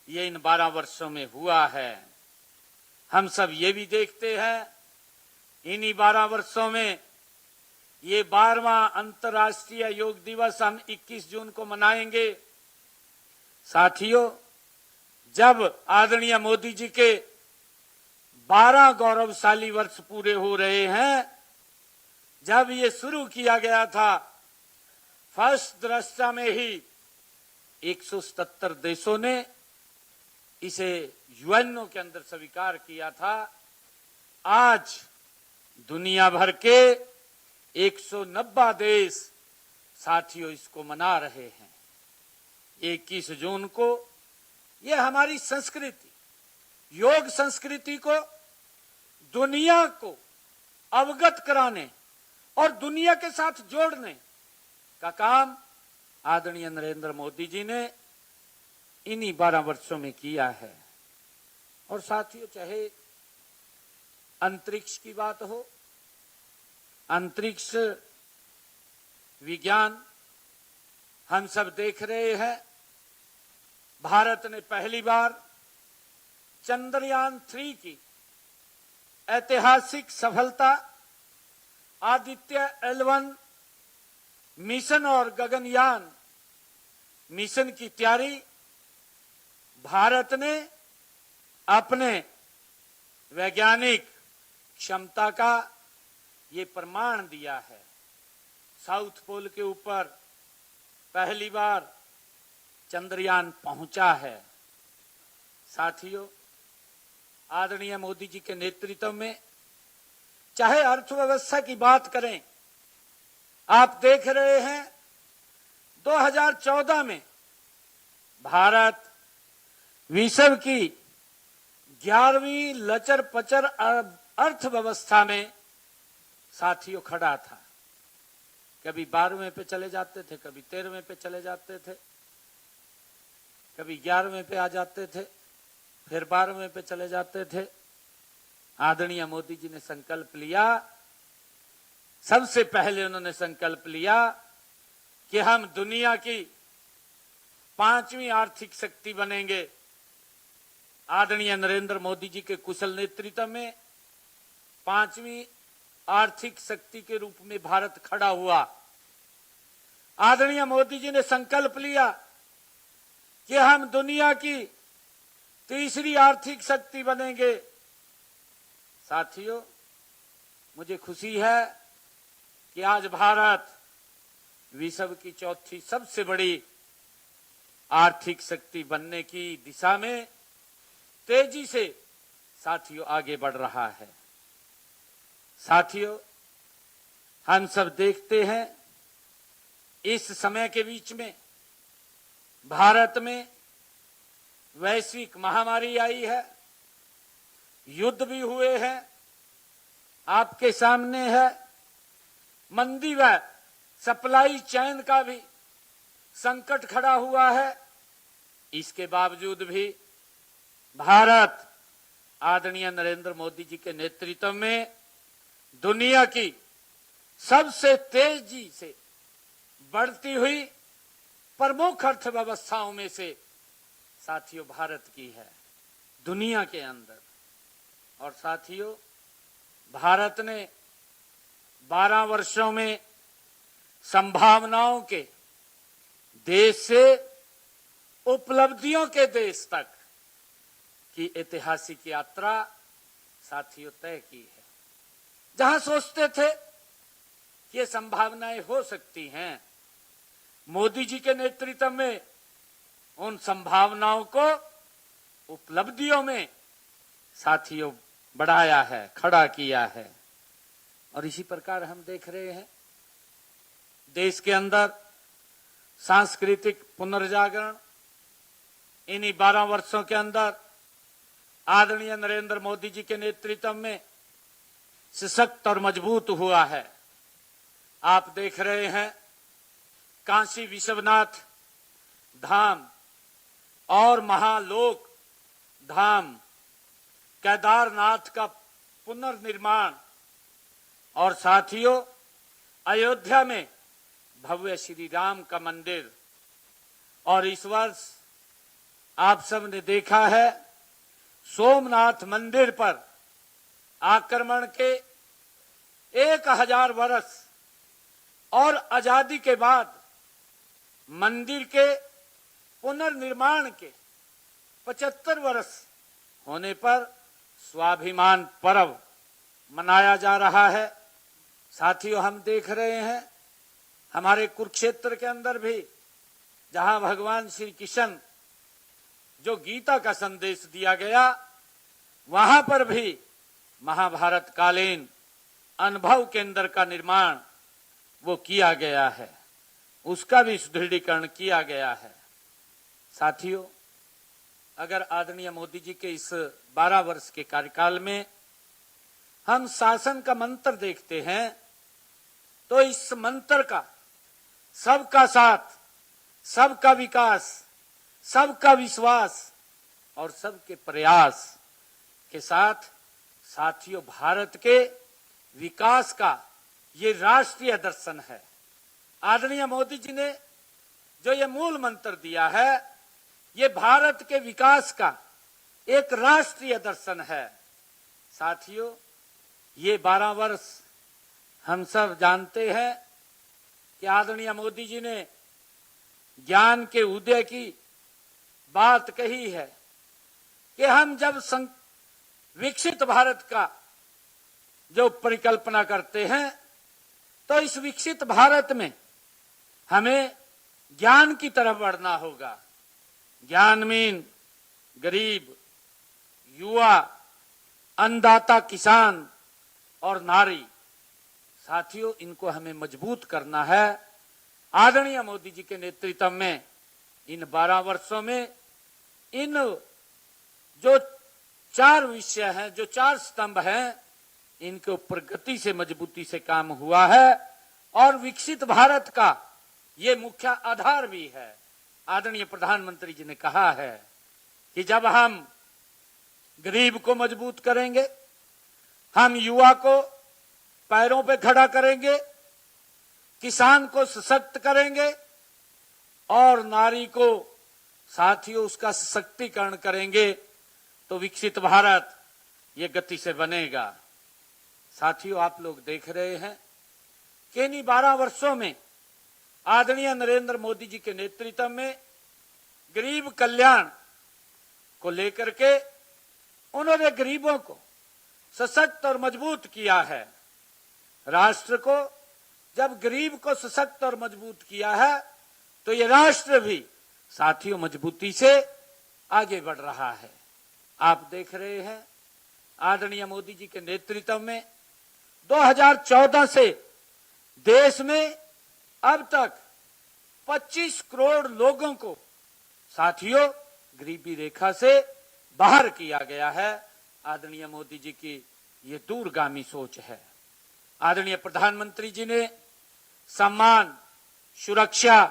ये इन 12 वर्षों में हुआ है। हम सब ये भी देखते हैं, इन्हीं 12 वर्षों में ये 12वां अंतर्राष्ट्रीय योग दिवस हम 21 जून को मनाएंगे। साथियों, जब आदरणीय मोदी जी के 12 गौरवशाली वर्ष पूरे हो रहे हैं, जब ये शुरू किया गया था, फर्स्ट दृष्टया में ही 177 देशों ने इसे यूएनओ के अंदर स्वीकार किया था। आज दुनिया भर के 190 देश साथियों इसको मना रहे हैं। 21 जून को ये हमारी संस्कृति, योग संस्कृति को दुनिया को अवगत कराने और दुनिया के साथ जोड़ने का काम आदरणीय नरेंद्र मोदी जी ने इन्हीं 12 वर्षों में किया है। और साथियों, चाहे अंतरिक्ष की बात हो, अंतरिक्ष विज्ञान, हम सब देख रहे हैं, भारत ने पहली बार चंद्रयान 3 की ऐतिहासिक सफलता, आदित्य L1 मिशन और गगनयान मिशन की तैयारी भारत ने अपने वैज्ञानिक क्षमता का ये प्रमाण दिया है। साउथ पोल के ऊपर पहली बार चंद्रयान पहुंचा है। साथियों, आदरणीय मोदी जी के नेतृत्व में चाहे अर्थव्यवस्था की बात करें, आप देख रहे हैं 2014 में भारत विश्व की 11वीं लचर पचर अर्थव्यवस्था में साथियों खड़ा था। कभी 12वें पे चले जाते थे, कभी 13वें पे चले जाते थे, कभी 11वें पे आ जाते थे, फिर 12वें पे चले जाते थे। आदरणीय मोदी जी ने संकल्प लिया, सबसे पहले उन्होंने संकल्प लिया कि हम दुनिया की 5वीं आर्थिक शक्ति बनेंगे। आदरणीय नरेंद्र मोदी जी के कुशल नेतृत्व में 5वीं आर्थिक शक्ति के रूप में भारत खड़ा हुआ। आदरणीय मोदी जी ने संकल्प लिया कि हम दुनिया की 3री आर्थिक शक्ति बनेंगे। साथियों, मुझे खुशी है कि आज भारत विश्व की 4थी सबसे बड़ी आर्थिक शक्ति बनने की दिशा में तेजी से साथियों आगे बढ़ रहा है। साथियों, हम सब देखते हैं, इस समय के बीच में भारत में वैश्विक महामारी आई है, युद्ध भी हुए हैं, आपके सामने है, मंदी व सप्लाई चेन का भी संकट खड़ा हुआ है। इसके बावजूद भी भारत आदरणीय नरेंद्र मोदी जी के नेतृत्व में दुनिया की सबसे तेजी से बढ़ती हुई प्रमुख अर्थव्यवस्थाओं में से साथियों भारत की है दुनिया के अंदर। और साथियों भारत ने 12 वर्षों में संभावनाओं के देश से उपलब्धियों के देश तक की ऐतिहासिक यात्रा साथियों तय की है। जहां सोचते थे कि ये संभावनाएं हो सकती हैं, मोदी जी के नेतृत्व में उन संभावनाओं को उपलब्धियों में साथियों बढ़ाया है, खड़ा किया है। और इसी प्रकार हम देख रहे हैं देश के अंदर सांस्कृतिक पुनर्जागरण इन्हीं 12 वर्षों के अंदर आदरणीय नरेंद्र मोदी जी के नेतृत्व में सशक्त और मजबूत हुआ है। आप देख रहे हैं काशी विश्वनाथ धाम और महालोक धाम, केदारनाथ का पुनर्निर्माण और साथियों अयोध्या में भव्य श्री राम का मंदिर। और इस वर्ष आप सब ने देखा है सोमनाथ मंदिर पर आक्रमण के 1000 वर्ष और आजादी के बाद मंदिर के पुनर्निर्माण के 75 वर्ष होने पर स्वाभिमान पर्व मनाया जा रहा है। साथियों हम देख रहे हैं हमारे कुरुक्षेत्र के अंदर भी जहां भगवान श्री कृष्ण जो गीता का संदेश दिया गया, वहां पर भी महाभारत कालीन अनुभव केंद्र का निर्माण वो किया गया है, उसका भी सुदृढ़ीकरण किया गया है। साथियों अगर आदरणीय मोदी जी के इस 12 वर्ष के कार्यकाल में हम शासन का मंत्र देखते हैं तो इस मंत्र का सबका साथ, सबका विकास, सबका विश्वास और सबके प्रयास के साथ साथियों भारत के विकास का ये राष्ट्रीय दर्शन है। आदरणीय मोदी जी ने जो ये मूल मंत्र दिया है, ये भारत के विकास का एक राष्ट्रीय दर्शन है। साथियों ये 12 वर्ष हम सब जानते हैं कि आदरणीय मोदी जी ने ज्ञान के उदय की बात कही है कि हम जब विकसित भारत का जो परिकल्पना करते हैं तो इस विकसित भारत में हमें ज्ञान की तरफ बढ़ना होगा। ज्ञान मीन गरीब, युवा, अन्नदाता, किसान और नारी। साथियों इनको हमें मजबूत करना है। आदरणीय मोदी जी के नेतृत्व में इन 12 वर्षों में इन जो 4 विषय हैं, जो 4 स्तंभ हैं, इनके ऊपर गति से मजबूती से काम हुआ है और विकसित भारत का ये मुख्य आधार भी है। आदरणीय प्रधानमंत्री जी ने कहा है कि जब हम गरीब को मजबूत करेंगे, हम युवा को पैरों पे खड़ा करेंगे, किसान को सशक्त करेंगे और नारी को साथियों उसका सशक्तिकरण करेंगे तो विकसित भारत ये गति से बनेगा। साथियों आप लोग देख रहे हैं कि इन 12 वर्षों में आदरणीय नरेंद्र मोदी जी के नेतृत्व में गरीब कल्याण को लेकर के उन्होंने गरीबों को सशक्त और मजबूत किया है। राष्ट्र को जब गरीब को सशक्त और मजबूत किया है तो ये राष्ट्र भी साथियों मजबूती से आगे बढ़ रहा है। आप देख रहे हैं आदरणीय मोदी जी के नेतृत्व में 2014 से देश में अब तक 25 करोड़ लोगों को साथियों गरीबी रेखा से बाहर किया गया है। आदरणीय मोदी जी की ये दूरगामी सोच है। आदरणीय प्रधानमंत्री जी ने सम्मान, सुरक्षा,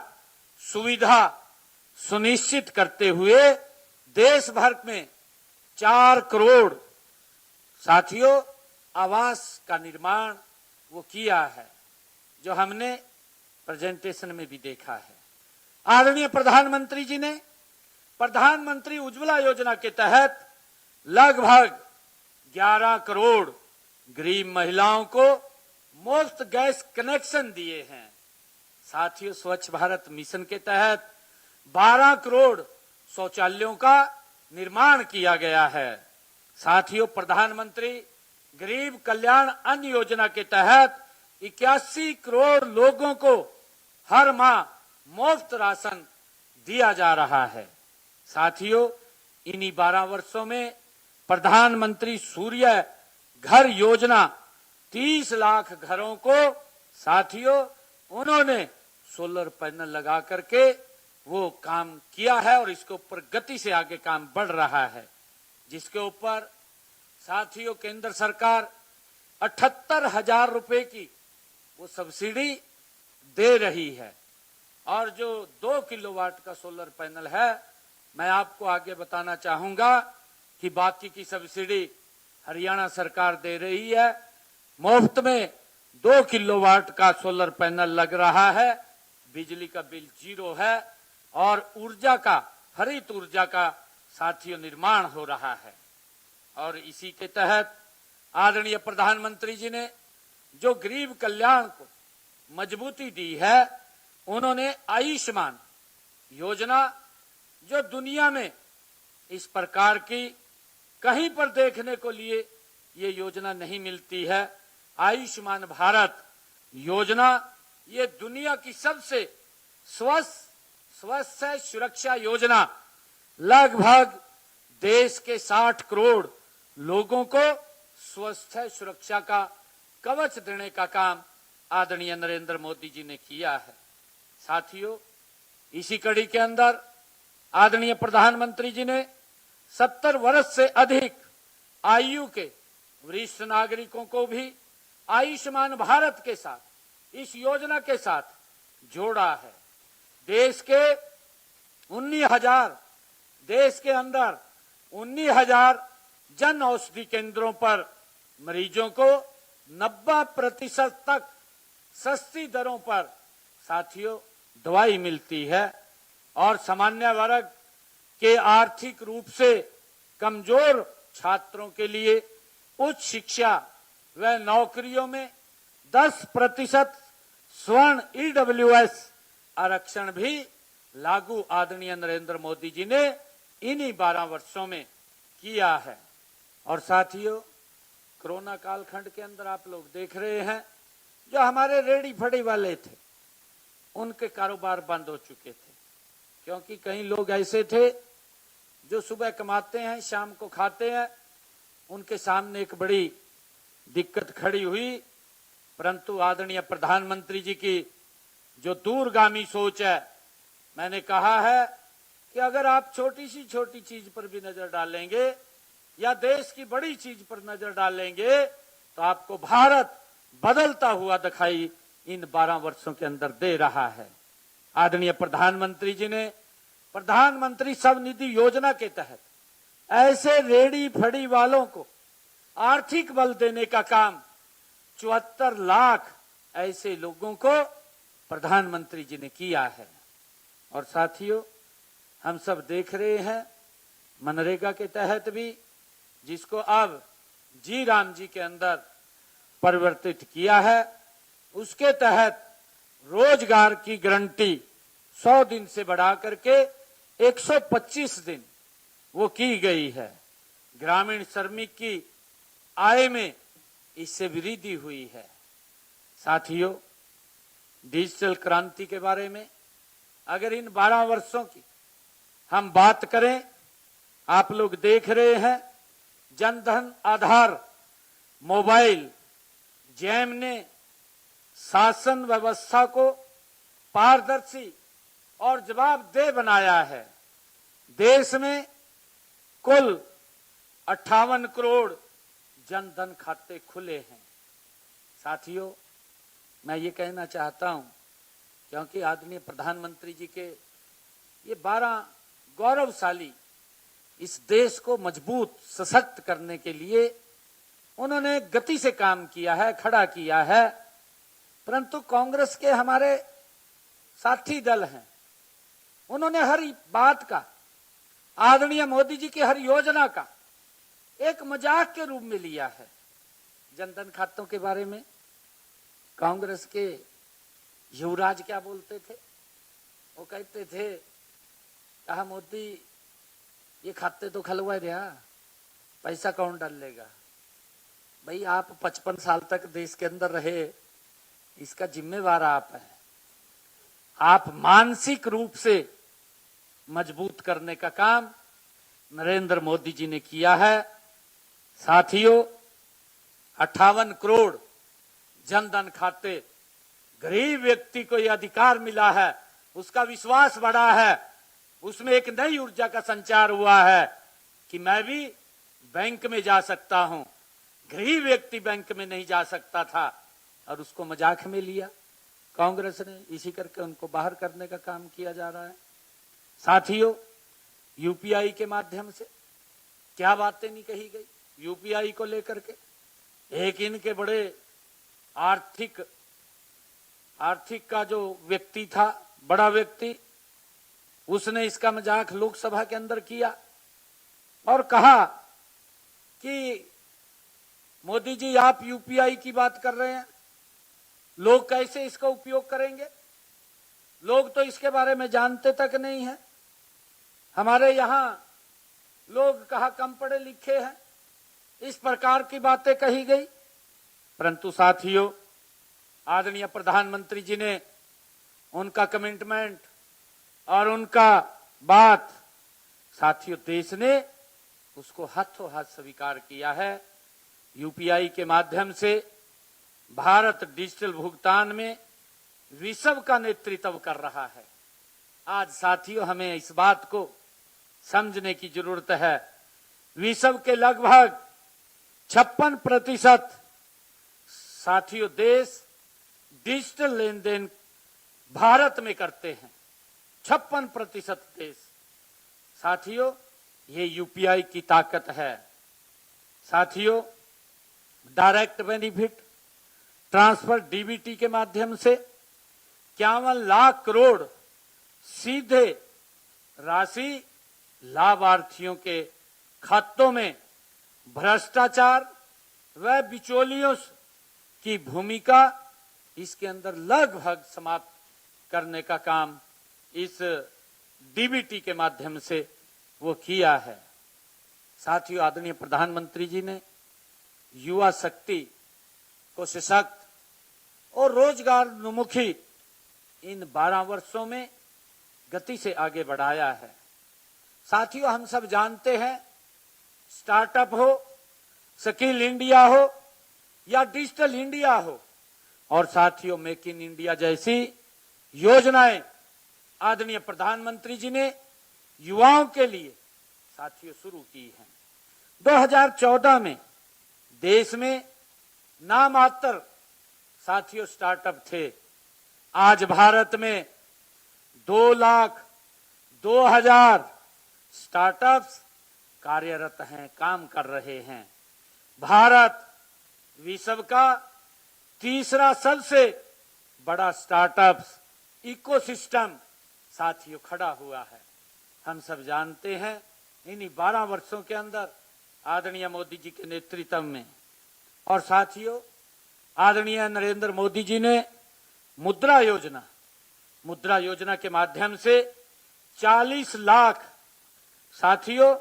सुविधा सुनिश्चित करते हुए देश भर में 4 करोड़ साथियों आवास का निर्माण वो किया है, जो हमने प्रेजेंटेशन में भी देखा है। आदरणीय प्रधानमंत्री जी ने प्रधानमंत्री उज्ज्वला योजना के तहत लगभग 11 करोड़ गरीब महिलाओं को मुफ्त गैस कनेक्शन दिए हैं। साथियों, स्वच्छ भारत मिशन के तहत 12 करोड़ शौचालयों का निर्माण किया गया है। साथियों, प्रधानमंत्री गरीब कल्याण अन्न योजना के तहत 81 करोड़ लोगों को हर माह मुफ्त राशन दिया जा रहा है। साथियों, इन्हीं 12 वर्षों में प्रधानमंत्री सूर्य घर योजना 30 लाख घरों को साथियों उन्होंने सोलर पैनल लगा करके वो काम किया है और इसके ऊपर गति से आगे काम बढ़ रहा है, जिसके ऊपर साथियों केंद्र सरकार 78,000 रुपए की वो सब्सिडी दे रही है। और जो 2 किलोवाट का सोलर पैनल है, मैं आपको आगे बताना चाहूंगा कि बाकी की सब्सिडी हरियाणा सरकार दे रही है। मुफ्त में 2 किलोवाट का सोलर पैनल लग रहा है, बिजली का बिल 0 है और ऊर्जा का, हरित ऊर्जा का साथियों निर्माण हो रहा है। और इसी के तहत आदरणीय प्रधानमंत्री जी ने जो गरीब कल्याण को मजबूती दी है, उन्होंने आयुष्मान योजना, जो दुनिया में इस प्रकार की कहीं पर देखने को लिए ये योजना नहीं मिलती है। आयुष्मान भारत योजना ये दुनिया की सबसे स्वास्थ्य सुरक्षा योजना, लगभग देश के 60 करोड़ लोगों को स्वास्थ्य सुरक्षा का कवच देने का काम आदरणीय नरेंद्र मोदी जी ने किया है। साथियों, इसी कड़ी के अंदर आदरणीय प्रधानमंत्री जी ने 70 वर्ष से अधिक आयु के वरिष्ठ नागरिकों को भी आयुष्मान भारत के साथ, इस योजना के साथ जोड़ा है। देश के अंदर 19,000 जन औषधि केंद्रों पर मरीजों को 90% तक सस्ती दरों पर साथियों दवाई मिलती है। और सामान्य वर्ग के आर्थिक रूप से कमजोर छात्रों के लिए उच्च शिक्षा व नौकरियों में 10% स्वर्ण EWS आरक्षण भी लागू आदरणीय नरेंद्र मोदी जी ने इन्हीं 12 वर्षों में किया है। और साथियों, कोरोना कालखंड के अंदर आप लोग देख रहे हैं, जो हमारे रेडी फड़ी वाले थे उनके कारोबार बंद हो चुके थे, क्योंकि कई लोग ऐसे थे जो सुबह कमाते हैं शाम को खाते हैं। उनके सामने एक बड़ी दिक्कत खड़ी हुई, परंतु आदरणीय प्रधानमंत्री जी की जो दूरगामी सोच है, मैंने कहा है कि अगर आप छोटी चीज पर भी नजर डालेंगे या देश की बड़ी चीज पर नजर डालेंगे तो आपको भारत बदलता हुआ दिखाई इन 12 वर्षों के अंदर दे रहा है। आदरणीय प्रधानमंत्री जी ने प्रधानमंत्री स्वनिधि योजना के तहत ऐसे रेडी फड़ी वालों को आर्थिक बल देने का काम 74 लाख ऐसे लोगों को प्रधानमंत्री जी ने किया है। और साथियों, हम सब देख रहे हैं मनरेगा के तहत भी, जिसको अब जी राम जी के अंदर परिवर्तित किया है, उसके तहत रोजगार की गारंटी 100 दिन से बढ़ा करके 125 दिन वो की गई है। ग्रामीण श्रमिक की आय में इससे वृद्धि हुई है। साथियों, डिजिटल क्रांति के बारे में अगर इन 12 वर्षों की हम बात करें, आप लोग देख रहे हैं जनधन आधार मोबाइल जैम ने शासन व्यवस्था को पारदर्शी और जवाबदेह बनाया है। देश में कुल 58 करोड़ जनधन खाते खुले हैं। साथियों, मैं ये कहना चाहता हूं, क्योंकि आदरणीय प्रधानमंत्री जी के ये 12 गौरवशाली इस देश को मजबूत सशक्त करने के लिए उन्होंने गति से काम किया है, खड़ा किया है। परंतु कांग्रेस के हमारे साथी दल हैं, उन्होंने हर बात का आदरणीय मोदी जी की हर योजना का एक मजाक के रूप में लिया है। जनधन खातों के बारे में कांग्रेस के युवराज क्या बोलते थे? वो कहते थे, कहा मोदी ये खाते तो खुलवा दिया, पैसा कौन डालेगा? भाई आप 55 साल तक देश के अंदर रहे, इसका जिम्मेवार आप हैं। आप मानसिक रूप से मजबूत करने का काम नरेंद्र मोदी जी ने किया है। साथियों, 58 करोड़ जनधन खाते, गरीब व्यक्ति को यह अधिकार मिला है, उसका विश्वास बढ़ा है, उसमें एक नई ऊर्जा का संचार हुआ है कि मैं भी बैंक में जा सकता हूं। गरीब व्यक्ति बैंक में नहीं जा सकता था और उसको मजाक में लिया कांग्रेस ने, इसी करके उनको बाहर करने का काम किया जा रहा है। साथियों, यूपीआई के माध्यम से क्या बातें नहीं कही गई यूपीआई को लेकर के। एक इनके बड़े आर्थिक का जो व्यक्ति था, बड़ा व्यक्ति, उसने इसका मजाक लोकसभा के अंदर किया और कहा कि मोदी जी आप यूपीआई की बात कर रहे हैं, लोग कैसे इसका उपयोग करेंगे? लोग तो इसके बारे में जानते तक नहीं है। हमारे यहां लोग कहा कम पढ़े लिखे हैं, इस प्रकार की बातें कही गई। परंतु साथियों, आदरणीय प्रधानमंत्री जी ने उनका कमिटमेंट और उनका बात, साथियों देश ने उसको हाथों हाथ स्वीकार किया है। यूपीआई के माध्यम से भारत डिजिटल भुगतान में विश्व का नेतृत्व कर रहा है। आज साथियों, हमें इस बात को समझने की जरूरत है। विश्व के लगभग 56% साथियों देश डिजिटल लेन देन भारत में करते हैं। 56% देश। साथियों, ये यूपीआई की ताकत है। साथियों, डायरेक्ट बेनिफिट ट्रांसफर डीबीटी के माध्यम से 51 लाख करोड़ सीधे राशि लाभार्थियों के खातों में। भ्रष्टाचार व बिचौलियों की भूमिका इसके अंदर लगभग समाप्त करने का काम इस डीबीटी के माध्यम से वो किया है। साथियों, आदरणीय प्रधानमंत्री जी ने युवा शक्ति को सशक्त और रोजगारोन्मुखी इन 12 वर्षों में गति से आगे बढ़ाया है। साथियों, हम सब जानते हैं, स्टार्टअप हो, स्किल इंडिया हो या डिजिटल इंडिया हो, और साथियों मेक इन इंडिया जैसी योजनाएं आदरणीय प्रधानमंत्री जी ने युवाओं के लिए साथियों शुरू की हैं। 2014 में देश में नामात्र साथियों स्टार्टअप थे। आज भारत में 2,02,000 स्टार्टअप्स कार्यरत हैं, काम कर रहे हैं। भारत विश्व का तीसरा सबसे बड़ा स्टार्टअप्स इकोसिस्टम साथियों खड़ा हुआ है। हम सब जानते हैं, इन्हीं 12 वर्षों के अंदर आदरणीय मोदी जी के नेतृत्व में, और साथियों आदरणीय नरेंद्र मोदी जी ने मुद्रा योजना के माध्यम से 40 लाख साथियों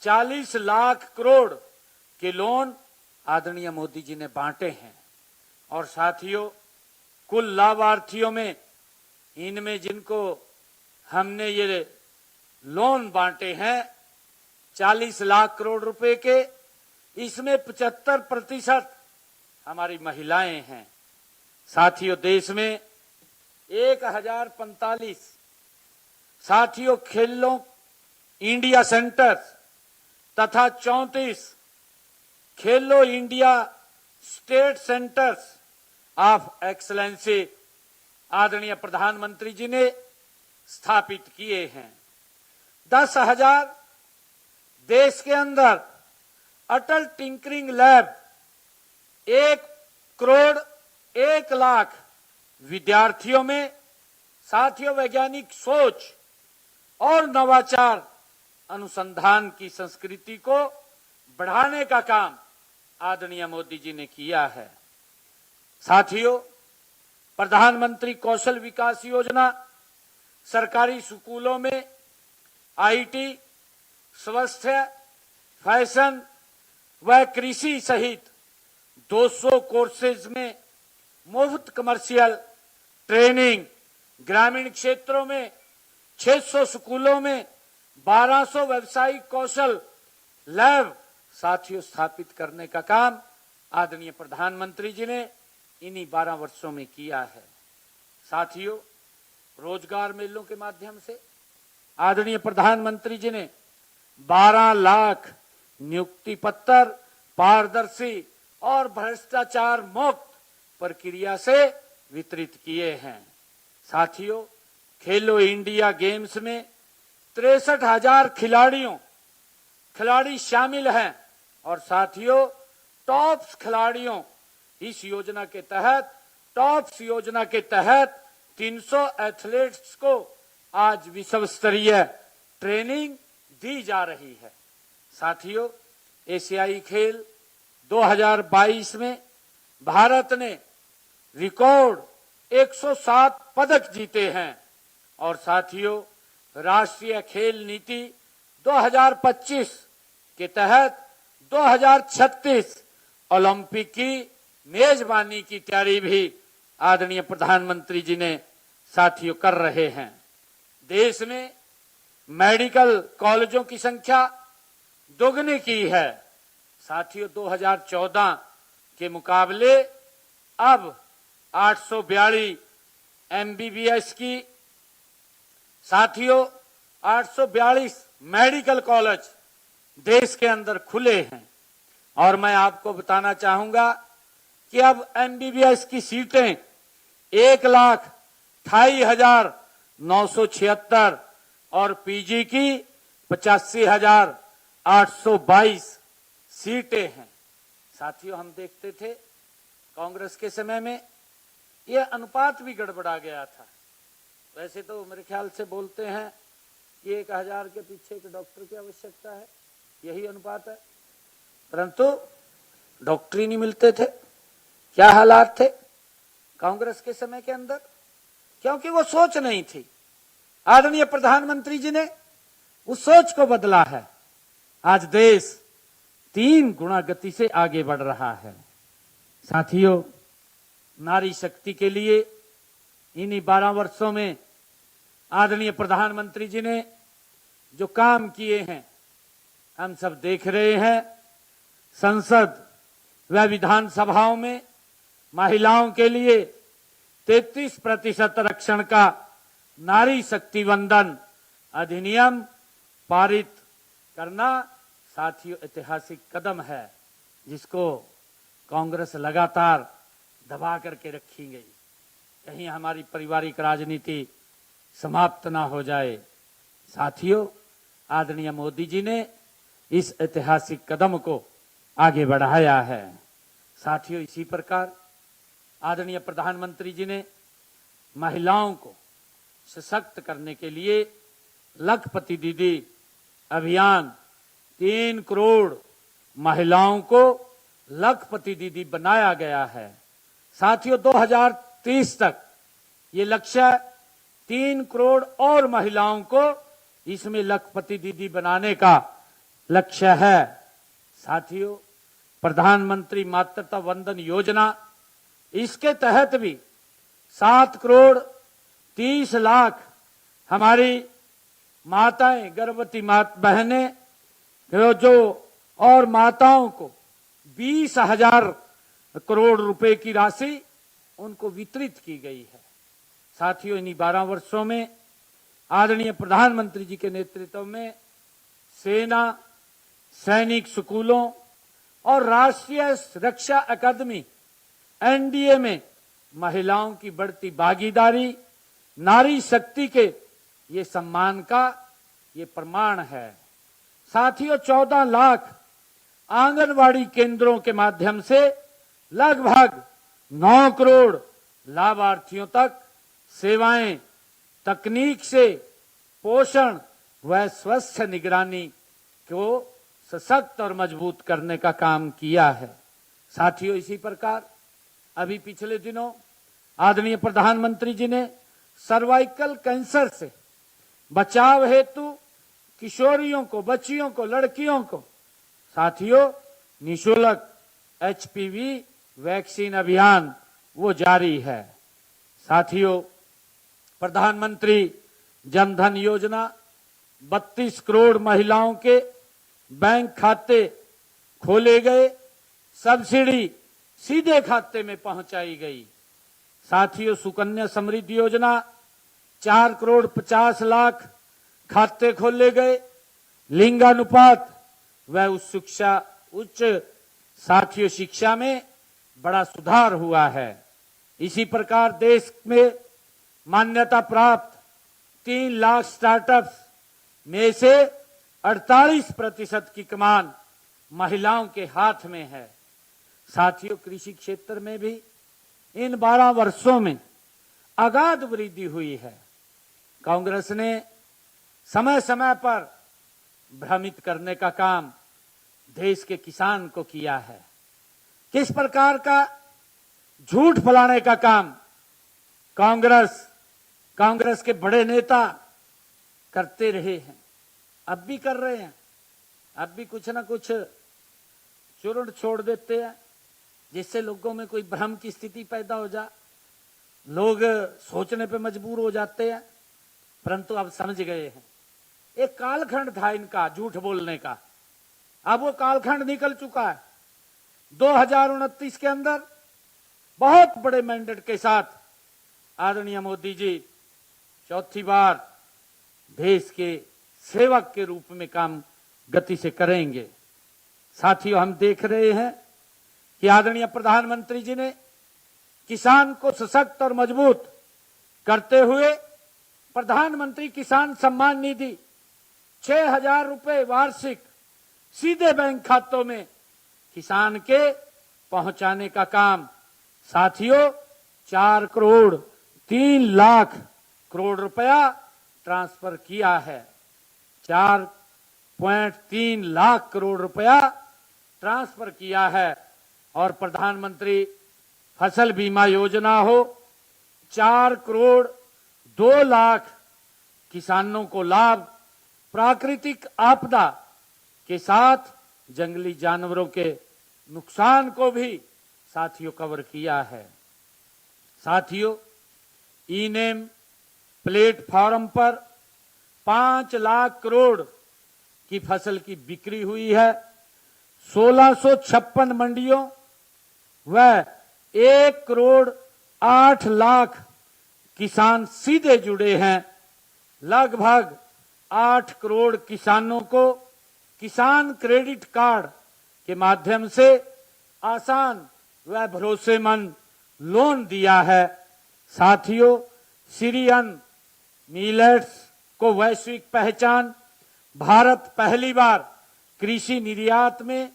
40 लाख करोड़ के लोन आदरणीय मोदी जी ने बांटे हैं। और साथियों, कुल लाभार्थियों में इनमें जिनको हमने ये लोन बांटे हैं 40 लाख करोड़ रुपए के, इसमें 75% हमारी महिलाएं हैं। साथियों, देश में 1045 साथियों खेलो इंडिया सेंटर्स तथा 34 खेलो India state centres of excellency आदरणीय प्रधानमंत्री जी ने स्थापित किए हैं। 10,000 देश के अंदर अटल टिंकरिंग लैब, 1,01,00,000 विद्यार्थियों में साथियों वैज्ञानिक सोच और नवाचार अनुसंधान की संस्कृति को बढ़ाने का काम आदरणीय मोदी जी ने किया है। साथियों, प्रधानमंत्री कौशल विकास योजना सरकारी स्कूलों में आईटी, स्वास्थ्य, फैशन व कृषि सहित 200 कोर्सेज में मुफ्त कमर्शियल ट्रेनिंग, ग्रामीण क्षेत्रों में 600 स्कूलों में 1200 व्यावसायिक कौशल लैब साथियों स्थापित करने का काम आदरणीय प्रधानमंत्री जी ने इन्हीं 12 वर्षों में किया है। साथियों, रोजगार मेलों के माध्यम से आदरणीय प्रधानमंत्री जी ने 12 लाख नियुक्ति पत्र पारदर्शी और भ्रष्टाचार मुक्त प्रक्रिया से वितरित किए हैं। साथियों, खेलो इंडिया गेम्स में 63,000 खिलाड़ी शामिल हैं और साथियों टॉप्स खिलाड़ियों इस योजना के तहत 300 एथलीट्स को आज विश्व स्तरीय ट्रेनिंग दी जा रही है। साथियों, एशियाई खेल 2022 में भारत ने रिकॉर्ड 107 पदक जीते हैं और साथियों राष्ट्रीय खेल नीति 2025 के तहत 2036 ओलंपिक की मेजबानी की तैयारी भी आदरणीय प्रधानमंत्री जी ने साथियों कर रहे हैं। देश में मेडिकल कॉलेजों की संख्या दोगुनी की है। साथियों, 2014 के मुकाबले अब 842 एमबीबीएस की, साथियों 842 मेडिकल कॉलेज देश के अंदर खुले हैं और मैं आपको बताना चाहूंगा कि अब एमबीबीएस की सीटें 1,28,976 और पीजी की 85,822 सीटें हैं। साथियों, हम देखते थे कांग्रेस के समय में यह अनुपात भी गड़बड़ा गया था। वैसे तो मेरे ख्याल से बोलते हैं कि 1,000 के पीछे एक डॉक्टर की आवश्यकता है, यही अनुपात है, परंतु डॉक्टर ही नहीं मिलते थे। क्या हालात थे कांग्रेस के समय के अंदर? क्योंकि वो सोच नहीं थी। आदरणीय प्रधानमंत्री जी ने उस सोच को बदला है। आज देश 3 गुना गति से आगे बढ़ रहा है। साथियों, नारी शक्ति के लिए इन्हीं 12 वर्षों में आदरणीय प्रधानमंत्री जी ने जो काम किए हैं हम सब देख रहे हैं। संसद व विधानसभाओं में महिलाओं के लिए 33% आरक्षण का नारी शक्ति वंदन अधिनियम पारित करना साथियों ऐतिहासिक कदम है, जिसको कांग्रेस लगातार दबा करके रखी गई। कहीं हमारी पारिवारिक राजनीति समाप्त ना हो जाए। साथियों, आदरणीय मोदी जी ने इस ऐतिहासिक कदम को आगे बढ़ाया है। साथियों, इसी प्रकार आदरणीय प्रधानमंत्री जी ने महिलाओं को सशक्त करने के लिए लखपति दीदी अभियान 3 करोड़ महिलाओं को लखपति दीदी बनाया गया है। साथियों, 2030 तक ये लक्ष्य 3 करोड़ और महिलाओं को इसमें लखपति दीदी बनाने का लक्ष्य है। साथियों, प्रधानमंत्री मातृत्व वंदन योजना, इसके तहत भी 7 करोड़ 30 लाख हमारी माताएं, गर्भवती बहनें जो और माताओं को 20,000 करोड़ रुपए की राशि उनको वितरित की गई है। साथियों, इन्हीं 12 वर्षों में आदरणीय प्रधानमंत्री जी के नेतृत्व में सेना, सैनिक स्कूलों और राष्ट्रीय रक्षा अकादमी एनडीए में महिलाओं की बढ़ती भागीदारी नारी शक्ति के ये सम्मान का ये प्रमाण है। साथियों, 14 लाख आंगनवाड़ी केंद्रों के माध्यम से लगभग 9 करोड़ लाभार्थियों तक सेवाएं तकनीक से पोषण व स्वस्थ निगरानी को सशक्त और मजबूत करने का काम किया है। साथियों, इसी प्रकार अभी पिछले दिनों आदरणीय प्रधानमंत्री जी ने सर्वाइकल कैंसर से बचाव हेतु किशोरियों को, बच्चियों को, लड़कियों को साथियों निःशुल्क HPV वैक्सीन अभियान वो जारी है। साथियों, प्रधानमंत्री जनधन योजना 32 करोड़ महिलाओं के बैंक खाते खोले गए, सब्सिडी सीधे खाते में पहुंचाई गई। साथियों, सुकन्या समृद्धि योजना 4 करोड़ 50 लाख खाते खोले गए, लिंगानुपात व उच्च साथियों शिक्षा में बड़ा सुधार हुआ है। इसी प्रकार देश में मान्यता प्राप्त 3 लाख स्टार्टअप्स में से 48% की कमान महिलाओं के हाथ में है। साथियों, कृषि क्षेत्र में भी इन 12 वर्षों में अगाध वृद्धि हुई है। कांग्रेस ने समय समय पर भ्रमित करने का काम देश के किसान को किया है। किस प्रकार का झूठ फैलाने का काम कांग्रेस के बड़े नेता करते रहे हैं, अब भी कर रहे हैं। अब भी कुछ ना कुछ चूर्ण छोड़ देते हैं जिससे लोगों में कोई भ्रम की स्थिति पैदा हो जाए, लोग सोचने पे मजबूर हो जाते हैं। परंतु अब समझ गए हैं, एक कालखंड था इनका झूठ बोलने का, अब वो कालखंड निकल चुका है। 2029 के अंदर बहुत बड़े मैंडेट के साथ आदरणीय मोदी जी चौथी बार देश के सेवक के रूप में काम गति से करेंगे। साथियों, हम देख रहे हैं कि आदरणीय प्रधानमंत्री जी ने किसान को सशक्त और मजबूत करते हुए प्रधानमंत्री किसान सम्मान निधि 6,000 रुपए वार्षिक सीधे बैंक खातों में किसान के पहुंचाने का काम साथियों 4 करोड़ 3 लाख करोड़ रुपया ट्रांसफर किया है। 4.3 लाख करोड़ रुपया ट्रांसफर किया है। और प्रधानमंत्री फसल बीमा योजना हो, 4 करोड़ 2 लाख किसानों को लाभ, प्राकृतिक आपदा के साथ जंगली जानवरों के नुकसान को भी साथियों कवर किया है। साथियों, ई-नेम प्लेटफॉर्म पर 5 लाख करोड़ की फसल की बिक्री हुई है। 1656 मंडियों व 1 करोड़ 8 लाख किसान सीधे जुड़े हैं। लगभग 8 करोड़ किसानों को किसान क्रेडिट कार्ड के माध्यम से आसान व भरोसेमंद लोन दिया है। साथियों, सीरियन मिलेट्स को वैश्विक पहचान, भारत पहली बार कृषि निर्यात में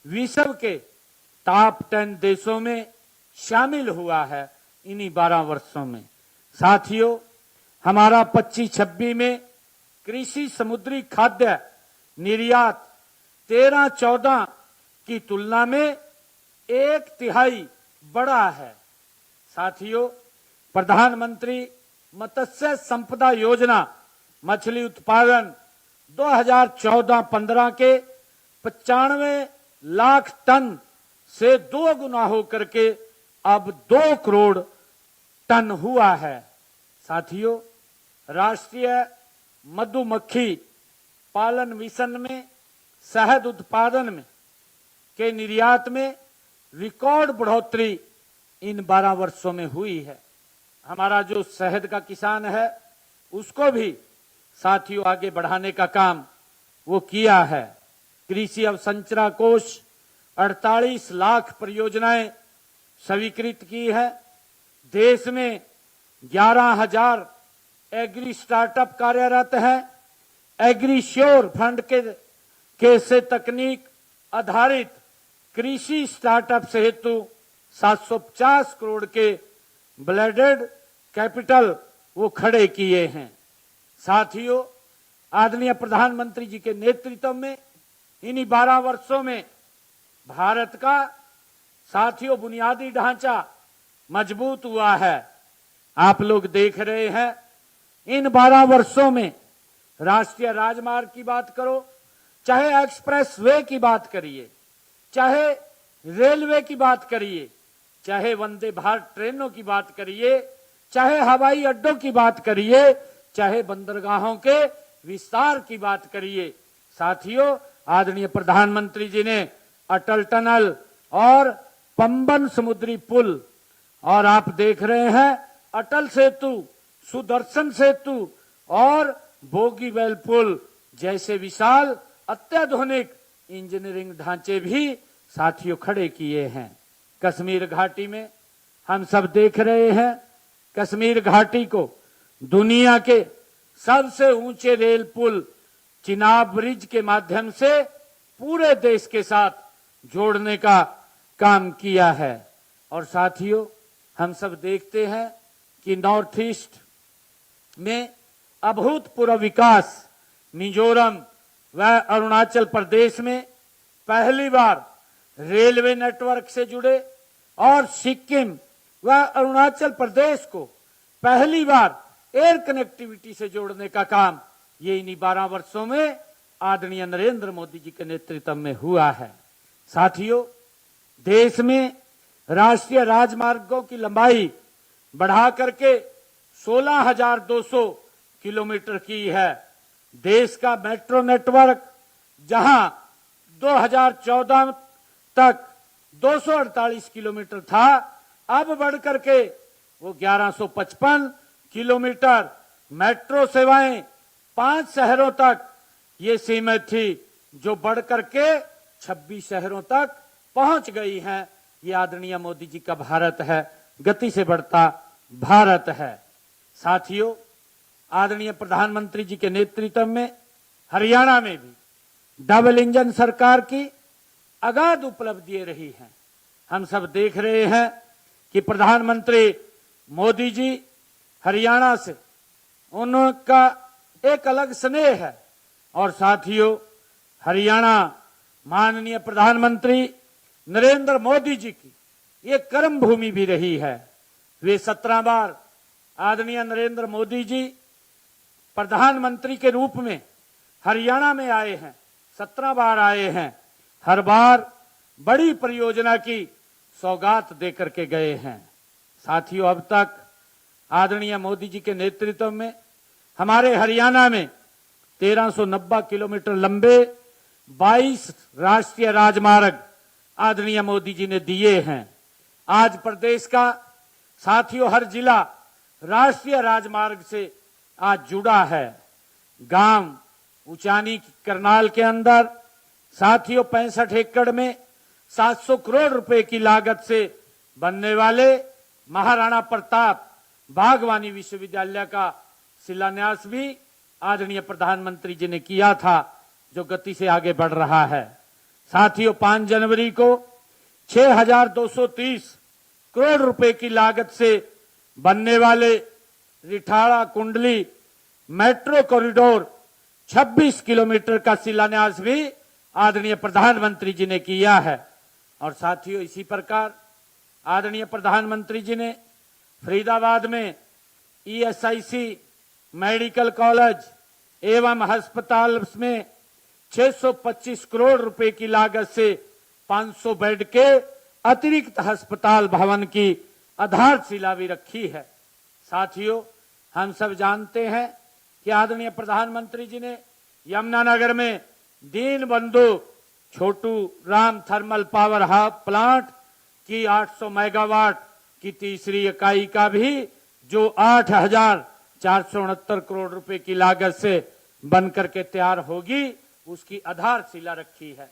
विश्व के टॉप 10 देशों में शामिल हुआ है इन्हीं 12 वर्षों में। साथियों, हमारा 25-26 में कृषि समुद्री खाद्य निर्यात 13-14 की तुलना में 1/3 बढ़ा है। साथियों, प्रधानमंत्री मत्स्य संपदा योजना मछली उत्पादन 2014-15 के 95 लाख टन से 2 गुना होकर के अब 2 करोड़ टन हुआ है। साथियों, राष्ट्रीय मधुमक्खी पालन मिशन में शहद उत्पादन में के निर्यात में रिकॉर्ड बढ़ोतरी इन 12 वर्षों में हुई है। हमारा जो शहद का किसान है उसको भी साथियों आगे बढ़ाने का काम वो किया है। कृषि अवसंरचना कोष 48 लाख परियोजनाएं स्वीकृत की है। देश में 11,000 एग्री स्टार्टअप कार्यरत है। एग्रीश्योर फंड के से तकनीक आधारित कृषि स्टार्टअप हेतु 750 करोड़ के ब्लेडेड कैपिटल वो खड़े किए हैं। साथियों, आदरणीय प्रधानमंत्री जी के नेतृत्व में इन्हीं 12 वर्षों में भारत का साथियों बुनियादी ढांचा मजबूत हुआ है। आप लोग देख रहे हैं इन 12 वर्षों में राष्ट्रीय राजमार्ग की बात करो, चाहे एक्सप्रेस वे की बात करिए, चाहे रेलवे की बात करिए, चाहे वंदे भारत ट्रेनों की बात करिए, चाहे हवाई अड्डों की बात करिए, चाहे बंदरगाहों के विस्तार की बात करिए। साथियों, आदरणीय प्रधानमंत्री जी ने अटल टनल और पंबन समुद्री पुल, और आप देख रहे हैं अटल सेतु, सुदर्शन सेतु और बोगीबील पुल जैसे विशाल अत्याधुनिक इंजीनियरिंग ढांचे भी साथियों खड़े किए हैं। कश्मीर घाटी में हम सब देख रहे हैं, कश्मीर घाटी को दुनिया के सबसे ऊंचे रेल पुल चिनाब ब्रिज के माध्यम से पूरे देश के साथ जोड़ने का काम किया है। और साथियों, हम सब देखते हैं कि नॉर्थ ईस्ट में अभूतपूर्व विकास मिजोरम व अरुणाचल प्रदेश में पहली बार रेलवे नेटवर्क से जुड़े और सिक्किम व अरुणाचल प्रदेश को पहली बार एयर कनेक्टिविटी से जोड़ने का काम ये इन्हीं 12 वर्षों में आदरणीय नरेंद्र मोदी जी के नेतृत्व में हुआ है। साथियों, देश में राष्ट्रीय राजमार्गों की लंबाई बढ़ा करके 16,200 किलोमीटर की है। देश का मेट्रो नेटवर्क जहां 2014 तक 248 किलोमीटर था, अब बढ़कर के वो 1155 किलोमीटर। मेट्रो सेवाएं 5 शहरों तक ये सीमित थी, जो बढ़कर के 26 शहरों तक पहुंच गई हैं। ये आदरणीय मोदी जी का भारत है, गति से बढ़ता भारत है। साथियों, आदरणीय प्रधानमंत्री जी के नेतृत्व में हरियाणा में भी डबल इंजन सरकार की अगाध उपलब्धियां रही हैं। हम सब देख रहे हैं कि प्रधानमंत्री मोदी जी हरियाणा से उनका एक अलग स्नेह है। और साथियों, हरियाणा माननीय प्रधानमंत्री नरेंद्र मोदी जी की ये कर्म भूमि भी रही है। वे 17 बार आदरणीय नरेंद्र मोदी जी प्रधानमंत्री के रूप में हरियाणा में आए हैं, 17 बार आए हैं। हर बार बड़ी परियोजना की सौगात देकर के गए हैं। साथियों, अब तक आदरणीय मोदी जी के नेतृत्व में हमारे हरियाणा में 1390 किलोमीटर लंबे 22 राष्ट्रीय राजमार्ग आदरणीय मोदी जी ने दिए हैं। आज प्रदेश का साथियों हर जिला राष्ट्रीय राजमार्ग से आज जुड़ा है। गांव उचानी करनाल के अंदर साथियों 65 एकड़ में 700 करोड़ रुपए की लागत से बनने वाले महाराणा प्रताप बागवानी विश्वविद्यालय का शिलान्यास भी आदरणीय प्रधानमंत्री जी ने किया था, जो गति से आगे बढ़ रहा है। साथियों, 5 जनवरी को 6,230 करोड़ रुपए की लागत से बनने वाले रिठाड़ा कुंडली मेट्रो कॉरिडोर 26 किलोमीटर का शिलान्यास भी आदरणीय प्रधानमंत्री जी ने किया है। और साथियों, इसी प्रकार आदरणीय प्रधानमंत्री जी ने फरीदाबाद में ESIC मेडिकल कॉलेज एवं अस्पताल में 625 करोड़ रुपए की लागत से 500 बेड के अतिरिक्त अस्पताल भवन की आधारशिला भी रखी है। साथियों, हम सब जानते हैं कि आदरणीय प्रधानमंत्री जी ने यमुनानगर में Deenbandhu Chhotu Ram thermal power plant की 800 मेगावाट की तीसरी इकाई का भी, जो 8,469 करोड़ रुपए की लागत से बनकर के तैयार होगी, उसकी आधारशिला रखी है।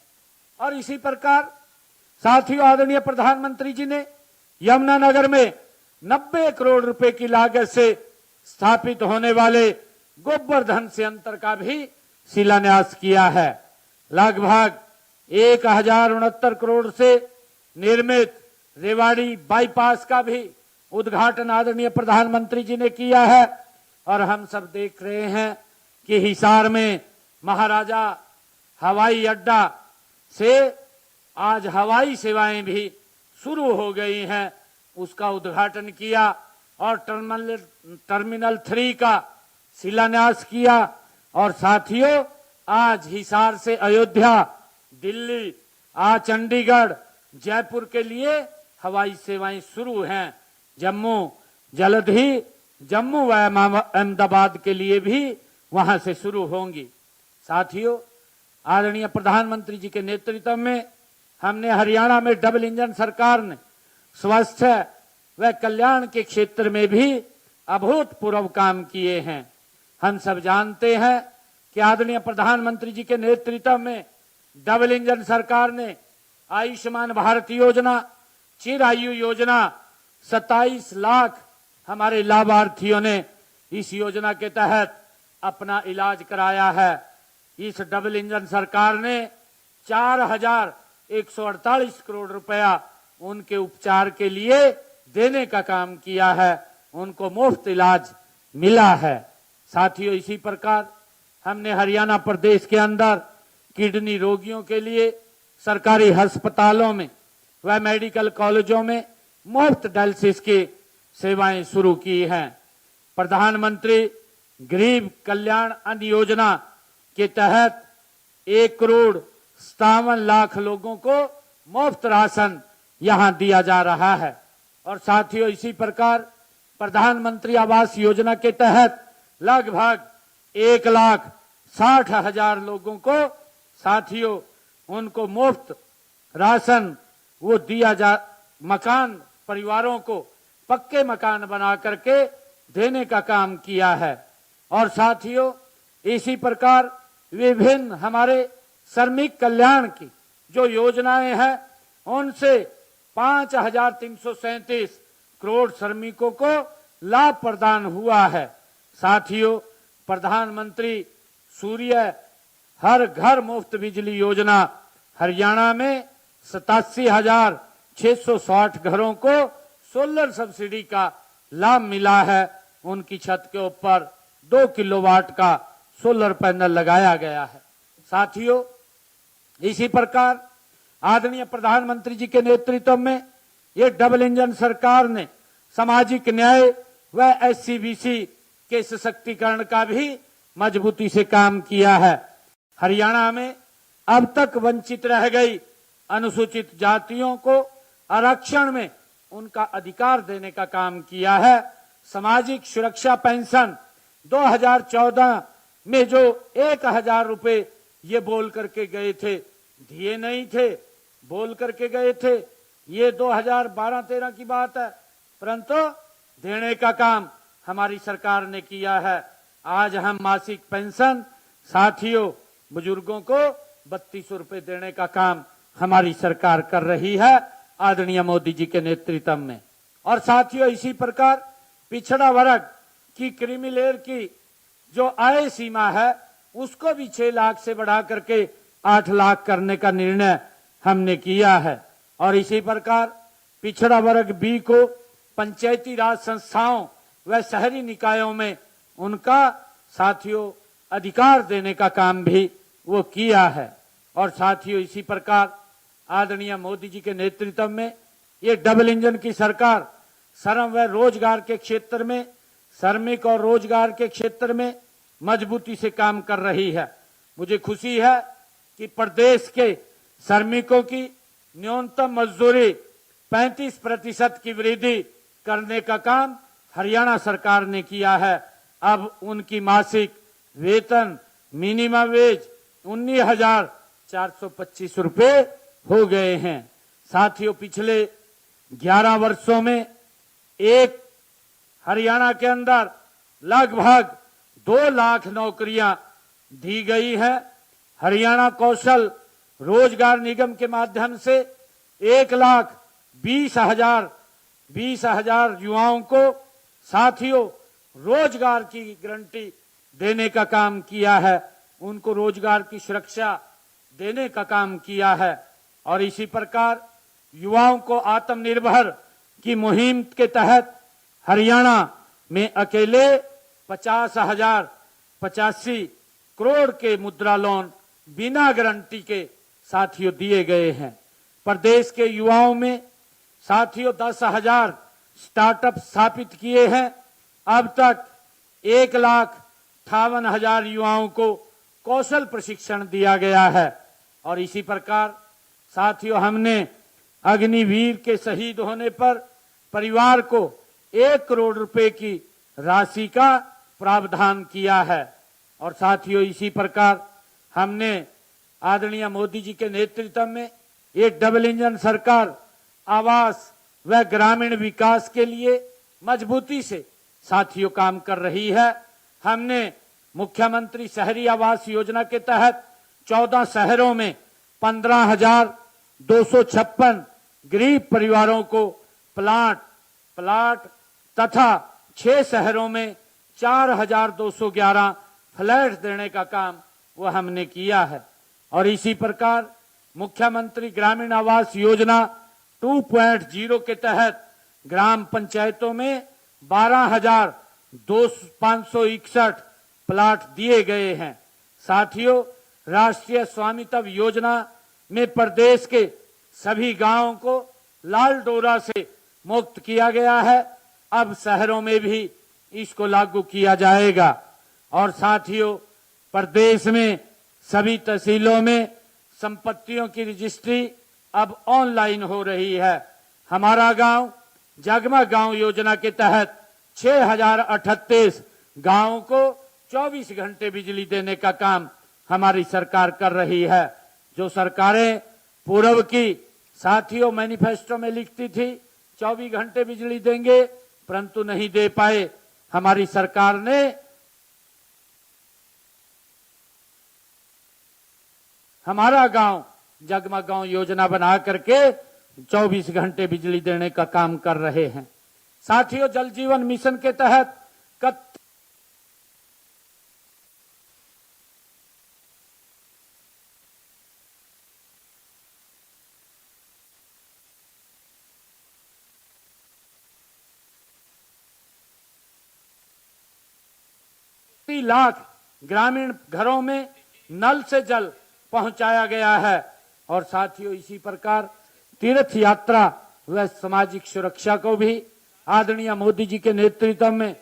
और इसी प्रकार साथियों, आदरणीय प्रधानमंत्री जी ने यमुनानगर में 90 करोड़ रुपए की लागत से स्थापित होने वाले गोवर्धन संयंत्र का भी शिलान्यास किया है। लगभग 1,069 करोड़ से निर्मित रेवाड़ी बाईपास का भी उद्घाटन आदरणीय प्रधानमंत्री जी ने किया है। और हम सब देख रहे हैं कि हिसार में महाराजा हवाई अड्डा से आज हवाई सेवाएं भी शुरू हो गई हैं, उसका उद्घाटन किया और टर्मिनल 3 का शिलान्यास किया। और साथियों, आज हिसार से अयोध्या, दिल्ली, आज चंडीगढ़, जयपुर के लिए हवाई सेवाएं शुरू हैं। जल्द ही जम्मू व अहमदाबाद के लिए भी वहां से शुरू होंगी। साथियों, आदरणीय प्रधानमंत्री जी के नेतृत्व में हमने हरियाणा में डबल इंजन सरकार ने स्वास्थ्य व कल्याण के क्षेत्र में भी अभूतपूर्व काम किए हैं। हम सब जानते हैं कि आदरणीय प्रधानमंत्री जी के नेतृत्व में डबल इंजन सरकार ने आयुष्मान भारत योजना, चिरायु योजना, 27 लाख हमारे लाभार्थियों ने इस योजना के तहत अपना इलाज कराया है। इस डबल इंजन सरकार ने 4,148 करोड़ रुपया उनके उपचार के लिए देने का काम किया है, उनको मुफ्त इलाज मिला है। साथियों, इसी प्रकार हमने हरियाणा प्रदेश के अंदर किडनी रोगियों के लिए सरकारी अस्पतालों में व मेडिकल कॉलेजों में मुफ्त डायलिसिस की सेवाएं शुरू की हैं। प्रधानमंत्री गरीब कल्याण अन्न योजना के तहत 1,57,00,000 लोगों को मुफ्त राशन यहां दिया जा रहा है। और साथियों, इसी प्रकार प्रधानमंत्री आवास योजना के तहत लगभग 1,60,000 लोगों को साथियों उनको मुफ्त राशन वो दिया जा, मकान परिवारों को पक्के मकान बना करके देने का काम किया है। और साथियों, इसी प्रकार विभिन्न हमारे श्रमिक कल्याण की जो योजनाएं हैं उनसे 5,337 करोड़ श्रमिकों को लाभ प्रदान हुआ है। साथियों, प्रधानमंत्री सूर्य हर घर मुफ्त बिजली योजना हरियाणा में 87,660 घरों को सोलर सब्सिडी का लाभ मिला है। उनकी छत के ऊपर 2 किलोवाट का सोलर पैनल लगाया गया है। साथियों, इसी प्रकार आदरणीय प्रधानमंत्री जी के नेतृत्व में ये डबल इंजन सरकार ने सामाजिक न्याय व SC/BC के सशक्तिकरण का भी मजबूती से काम किया है। हरियाणा में अब तक वंचित रह गई अनुसूचित जातियों को आरक्षण में उनका अधिकार देने का काम किया है। सामाजिक सुरक्षा पेंशन 2014 में जो 1,000 रुपए ये बोल करके गए थे, दिए नहीं थे, बोल करके गए थे, ये 2012-13 की बात है, परंतु देने का काम हमारी सरकार ने किया है। आज हम मासिक पेंशन साथियों बुजुर्गों को 3200 रुपए देने का काम हमारी सरकार कर रही है आदरणीय मोदी जी के नेतृत्व में। और साथियों, इसी प्रकार पिछड़ा वर्ग की क्रीमी लेयर की जो आय सीमा है उसको भी 6 लाख से बढ़ा करके 8 लाख करने का निर्णय हमने किया है। और इसी प्रकार पिछड़ा वर्ग बी को पंचायती राज संस्थाओं व शहरी निकायों में उनका साथियों अधिकार देने का काम भी वो किया है। और साथियों, इसी प्रकार आदरणीय मोदी जी के नेतृत्व में ये डबल इंजन की सरकार श्रम व रोजगार के क्षेत्र में, श्रमिक और रोजगार के क्षेत्र में मजबूती से काम कर रही है। मुझे खुशी है कि प्रदेश के श्रमिकों की न्यूनतम मजदूरी 35% की वृद्धि करने का काम हरियाणा सरकार ने किया है। अब उनकी मासिक वेतन मिनिमम वेज 19,425 रुपए हो गए हैं। साथियों, पिछले 11 वर्षों में एक हरियाणा के अंदर लगभग 2 लाख नौकरियां दी गई है। हरियाणा कौशल रोजगार निगम के माध्यम से 1,20,000 युवाओं को साथियों रोजगार की गारंटी देने का काम किया है, उनको रोजगार की सुरक्षा देने का काम किया है। और इसी प्रकार युवाओं को आत्मनिर्भर की मुहिम के तहत हरियाणा में अकेले 50,085 करोड़ के मुद्रा लोन बिना गारंटी के साथियों दिए गए हैं। प्रदेश के युवाओं में साथियों 10,000 स्टार्टअप स्थापित किए हैं। अब तक 1,58,000 युवाओं को कौशल प्रशिक्षण दिया गया है। और इसी प्रकार साथियों हमने अग्निवीर के शहीद होने पर परिवार को 1 करोड़ रुपए की राशि का प्रावधान किया है। और साथियों इसी प्रकार हमने आदरणीय मोदी जी के नेतृत्व में एक डबल इंजन सरकार आवास व ग्रामीण विकास के लिए मजबूती से साथियों काम कर रही है। हमने मुख्यमंत्री शहरी आवास योजना के तहत 14 शहरों में 15,256 गरीब परिवारों को प्लाट तथा 6 शहरों में 4,211 फ्लैट देने का काम वो हमने किया है। और इसी प्रकार मुख्यमंत्री ग्रामीण आवास योजना 2.0 के तहत ग्राम पंचायतों में 12,561 प्लाट दिए गए हैं। साथियों राष्ट्रीय स्वामित्व योजना में प्रदेश के सभी गांवों को लाल डोरा से मुक्त किया गया है। अब शहरों में भी इसको लागू किया जाएगा। और साथियों प्रदेश में सभी तहसीलों में संपत्तियों की रजिस्ट्री अब ऑनलाइन हो रही है। हमारा गांव जगमग गांव योजना के तहत 6,038 गांवों को 24 घंटे बिजली देने का काम हमारी सरकार कर रही है। जो सरकारें पूर्व की साथियों मैनिफेस्टो में लिखती थी 24 घंटे बिजली देंगे परंतु नहीं दे पाए, हमारी सरकार ने हमारा गांव जगमग गांव योजना बना करके 24 घंटे बिजली देने का काम कर रहे हैं। साथियों जल जीवन मिशन के तहत लाख ग्रामीण घरों में नल से जल पहुंचाया गया है। और साथियों इसी प्रकार तीर्थ यात्रा व सामाजिक सुरक्षा को भी आदरणीय मोदी जी के नेतृत्व में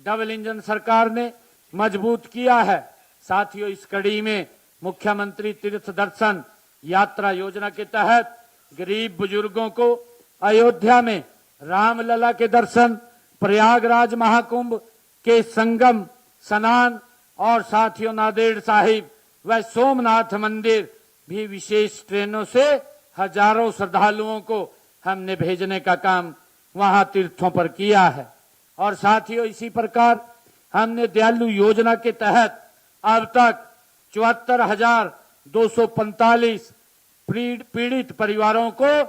डबल इंजन सरकार ने मजबूत किया है। साथियों इस कड़ी में मुख्यमंत्री तीर्थ दर्शन यात्रा योजना के तहत गरीब बुजुर्गों को अयोध्या में रामलला के दर्शन, प्रयागराज महाकुंभ के संगम स्नान और साथियों नांदेड़ साहिब व सोमनाथ मंदिर भी विशेष ट्रेनों से हजारों श्रद्धालुओं को हमने भेजने का काम वहां तीर्थों पर किया है। और साथियों इसी प्रकार हमने दयालु योजना के तहत अब तक 74,245 पीड़ित परिवारों को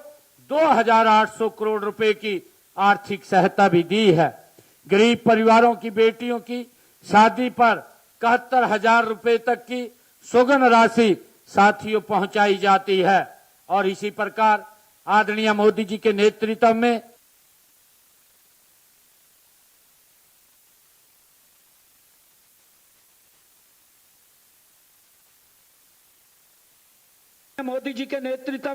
2,800 करोड़ रुपए की आर्थिक सहायता भी दी है। गरीब परिवारों की बेटियों की शादी पर 71,000 रुपए तक की सुगन राशि साथियों पहुंचाई जाती है। और इसी प्रकार आदरणीय मोदी जी के नेतृत्व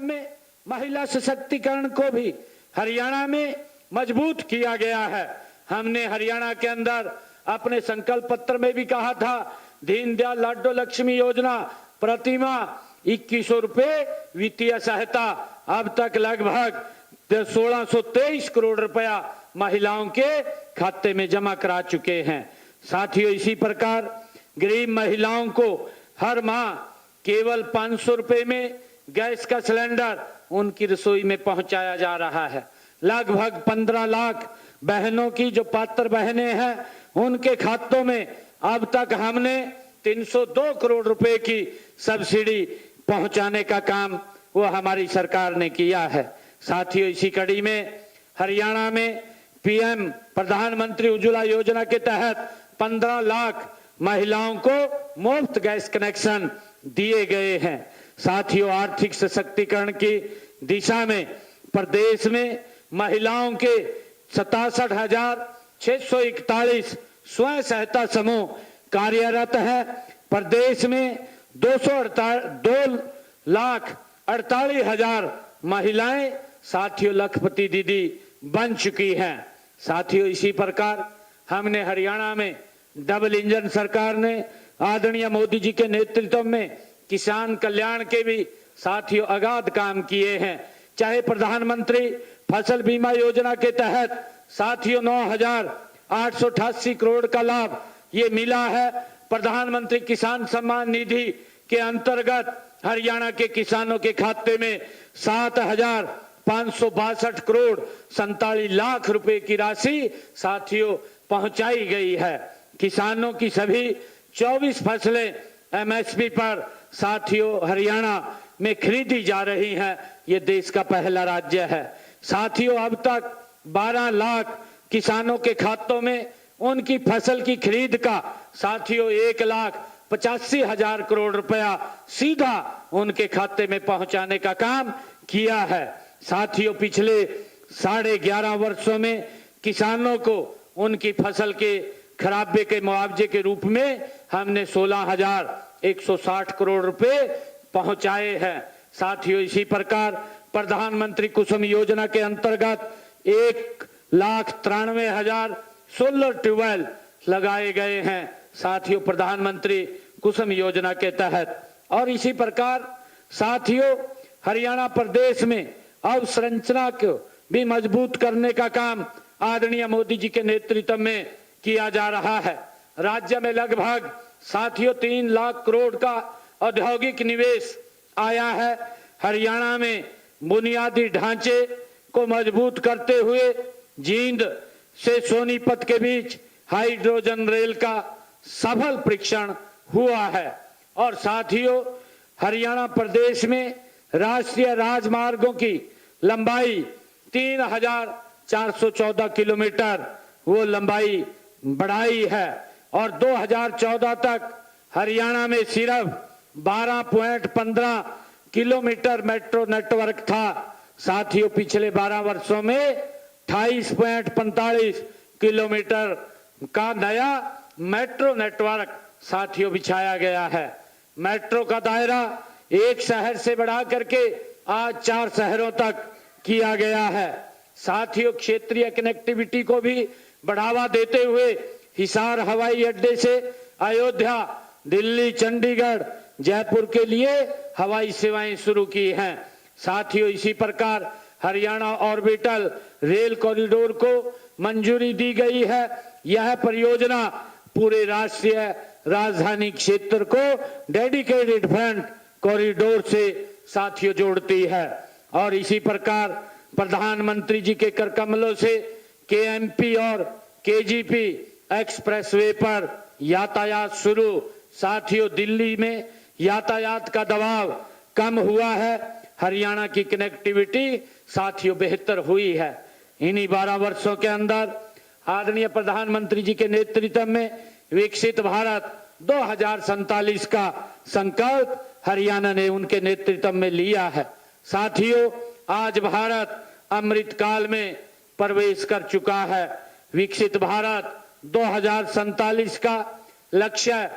में महिला सशक्तिकरण को भी हरियाणा में मजबूत किया गया है। हमने हरियाणा के अंदर अपने संकल्प पत्र में भी कहा था दीनदयाल लाडो लक्ष्मी योजना प्रतिमाह 2100 रुपए वित्तीय सहायता, अब तक लगभग 1623 करोड़ रुपया महिलाओं के खाते में जमा करा चुके हैं। साथियों इसी प्रकार गरीब महिलाओं को हर माह केवल 500 रुपए में गैस का सिलेंडर उनकी रसोई में पहुंचाया जा रहा है। लगभग 15 लाख बहनों की जो पात्र बहनें हैं उनके खातों में अब तक हमने 302 करोड़ रुपए की सब्सिडी पहुंचाने का काम वो हमारी सरकार ने किया है। साथियों इसी कड़ी में हरियाणा में पीएम प्रधानमंत्री उज्ज्वला योजना के तहत 15 लाख महिलाओं को मुफ्त गैस कनेक्शन दिए गए हैं। साथियों आर्थिक सशक्तिकरण की दिशा में प्रदेश में महिलाओं के 67,641 स्वयं सहायता समूह कार्यरत है। प्रदेश में 2,48,000 महिलाएं साथियों लखपति दीदी बन चुकी हैं। साथियों इसी प्रकार हमने हरियाणा में डबल इंजन सरकार ने आदरणीय मोदी जी के नेतृत्व में किसान कल्याण के भी साथियों अगाध काम किए हैं। चाहे प्रधानमंत्री फसल बीमा योजना के तहत साथियों 9,888 करोड़ का लाभ ये मिला है। प्रधानमंत्री किसान सम्मान निधि के अंतर्गत हरियाणा के किसानों के खाते में 7,562 करोड़ 47 लाख रुपए की राशि साथियों पहुंचाई गई है। किसानों की सभी 24 फसलें एमएसपी पर साथियों हरियाणा में खरीदी जा रही हैं। ये देश का पहला राज्य है। साथियों अब तक 12 लाख किसानों के खातों में उनकी फसल की खरीद का साथियों 1,85,000 करोड़ रुपया सीधा उनके खाते में पहुंचाने का काम किया है। साथियों पिछले 11.5 वर्षों में किसानों को उनकी फसल के खराबे के मुआवजे के रूप में हमने 16,160 करोड़ रुपए पहुंचाए हैं। साथियों इसी प्रकार प्रधानमंत्री कुसुम योजना के अंतर्गत 1,93,000 सोलर ट्यूबवेल लगाए गए हैं साथियों प्रधानमंत्री कुसुम योजना के तहत। और इसी प्रकार साथियों हरियाणा प्रदेश में अवसंरचना को भी मजबूत करने का काम आदरणीय मोदी जी के नेतृत्व में किया जा रहा है। राज्य में लगभग साथियों 3 लाख करोड़ का औद्योगिक निवेश आया है। हरियाणा में बुनियादी ढांचे को मजबूत करते हुए जींद से सोनीपत के बीच हाइड्रोजन रेल का सफल परीक्षण हुआ है। और साथियों हरियाणा प्रदेश में राष्ट्रीय राजमार्गों की लंबाई 3,414 किलोमीटर वो लंबाई बढ़ाई है। और 2014 तक हरियाणा में सिर्फ 12.15 किलोमीटर मेट्रो नेटवर्क था। साथियों पिछले 12 वर्षों में 28.45 किलोमीटर का नया मेट्रो नेटवर्क साथियों बिछाया गया है। मेट्रो का दायरा एक शहर से बढ़ा करके आज 4 शहरों तक किया गया है। साथियों क्षेत्रीय कनेक्टिविटी को भी बढ़ावा देते हुए हिसार हवाई अड्डे से अयोध्या, दिल्ली, चंडीगढ़, जयपुर के लिए हवाई सेवाएं शुरू की हैं। साथियों इसी प्रकार हरियाणा ऑर्बिटल रेल कॉरिडोर को मंजूरी दी गई है। यह परियोजना पूरे राष्ट्रीय राजधानी क्षेत्र को डेडिकेटेड फ्रंट कॉरिडोर से साथियों जोड़ती है। और इसी प्रकार प्रधानमंत्री जी के कर कमलों से केएमपी और केजीपी एक्सप्रेसवे पर यातायात शुरू। साथियों दिल्ली में यातायात का दबाव कम हुआ है। हरियाणा की कनेक्टिविटी साथियों बेहतर हुई है। इन्हीं 12 वर्षों के अंदर आदरणीय प्रधानमंत्री जी के नेतृत्व में विकसित भारत 2047 का संकल्प हरियाणा ने उनके नेतृत्व में लिया है। साथियों आज भारत अमृत काल में प्रवेश कर चुका है। विकसित भारत 2047 का लक्ष्य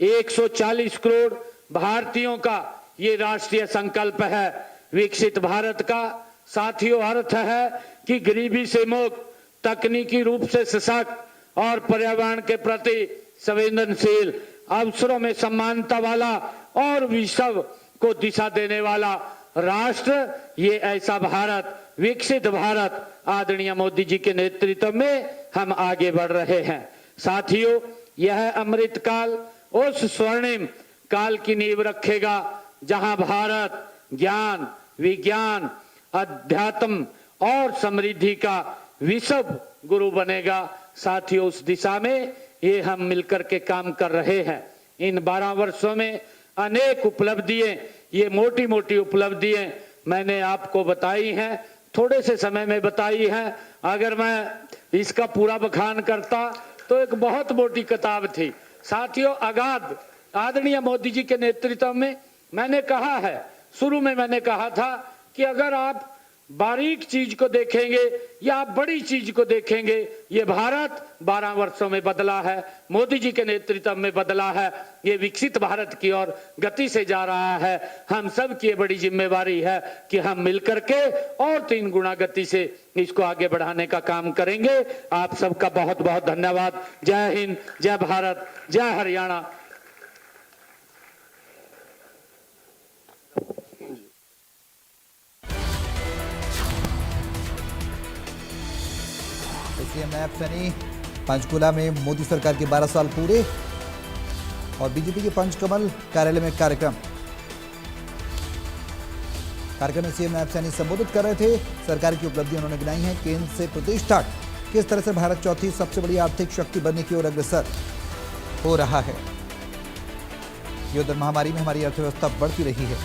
140 करोड़ भारतीयों का ये राष्ट्रीय संकल्प है। विकसित भारत का साथियों अर्थ है कि गरीबी से मुक्त, तकनीकी रूप से सशक्त और पर्यावरण के प्रति संवेदनशील, अवसरों में समानता वाला और विश्व को दिशा देने वाला राष्ट्र, ये ऐसा भारत, विकसित भारत आदरणीय मोदी जी के नेतृत्व में हम आगे बढ़ रहे हैं। साथियों यह अमृत काल उस स्वर्णिम काल की नींव रखेगा जहां भारत ज्ञान, विज्ञान, अध्यात्म और समृद्धि का विश्व गुरु बनेगा। साथियों उस दिशा में ये हम मिलकर के काम कर रहे हैं। इन 12 वर्षों में अनेक उपलब्धियां, ये मोटी मोटी उपलब्धियां मैंने आपको बताई हैं, थोड़े से समय में बताई हैं। अगर मैं इसका पूरा बखान करता तो एक बहुत मोटी किताब थी। साथियों अगाध आदरणीय मोदी जी के नेतृत्व में मैंने कहा है, शुरू में मैंने कहा था कि अगर आप बारीक चीज को देखेंगे या बड़ी चीज को देखेंगे, ये भारत 12 वर्षों में बदला है, मोदी जी के नेतृत्व में बदला है। ये विकसित भारत की ओर गति से जा रहा है। हम सब की ये बड़ी जिम्मेवारी है कि हम मिलकर के और 3 गुना गति से इसको आगे बढ़ाने का काम करेंगे। आप सबका बहुत बहुत धन्यवाद। जय हिंद, जय भारत, जय हरियाणा। सीएम नायब सैनी पंचकुला में मोदी सरकार के 12 साल पूरे और बीजेपी के पंचकमल कार्यालय में कार्यक्रम में सीएम नायब सैनी संबोधित कर रहे थे। सरकार की उपलब्धियां उन्होंने गिनाई हैं। केंद्र से प्रदेश तक किस तरह से भारत चौथी सबसे बड़ी आर्थिक शक्ति बनने की ओर अग्रसर हो रहा है। युद्ध महामारी में हमारी अर्थव्यवस्था बढ़ती रही है।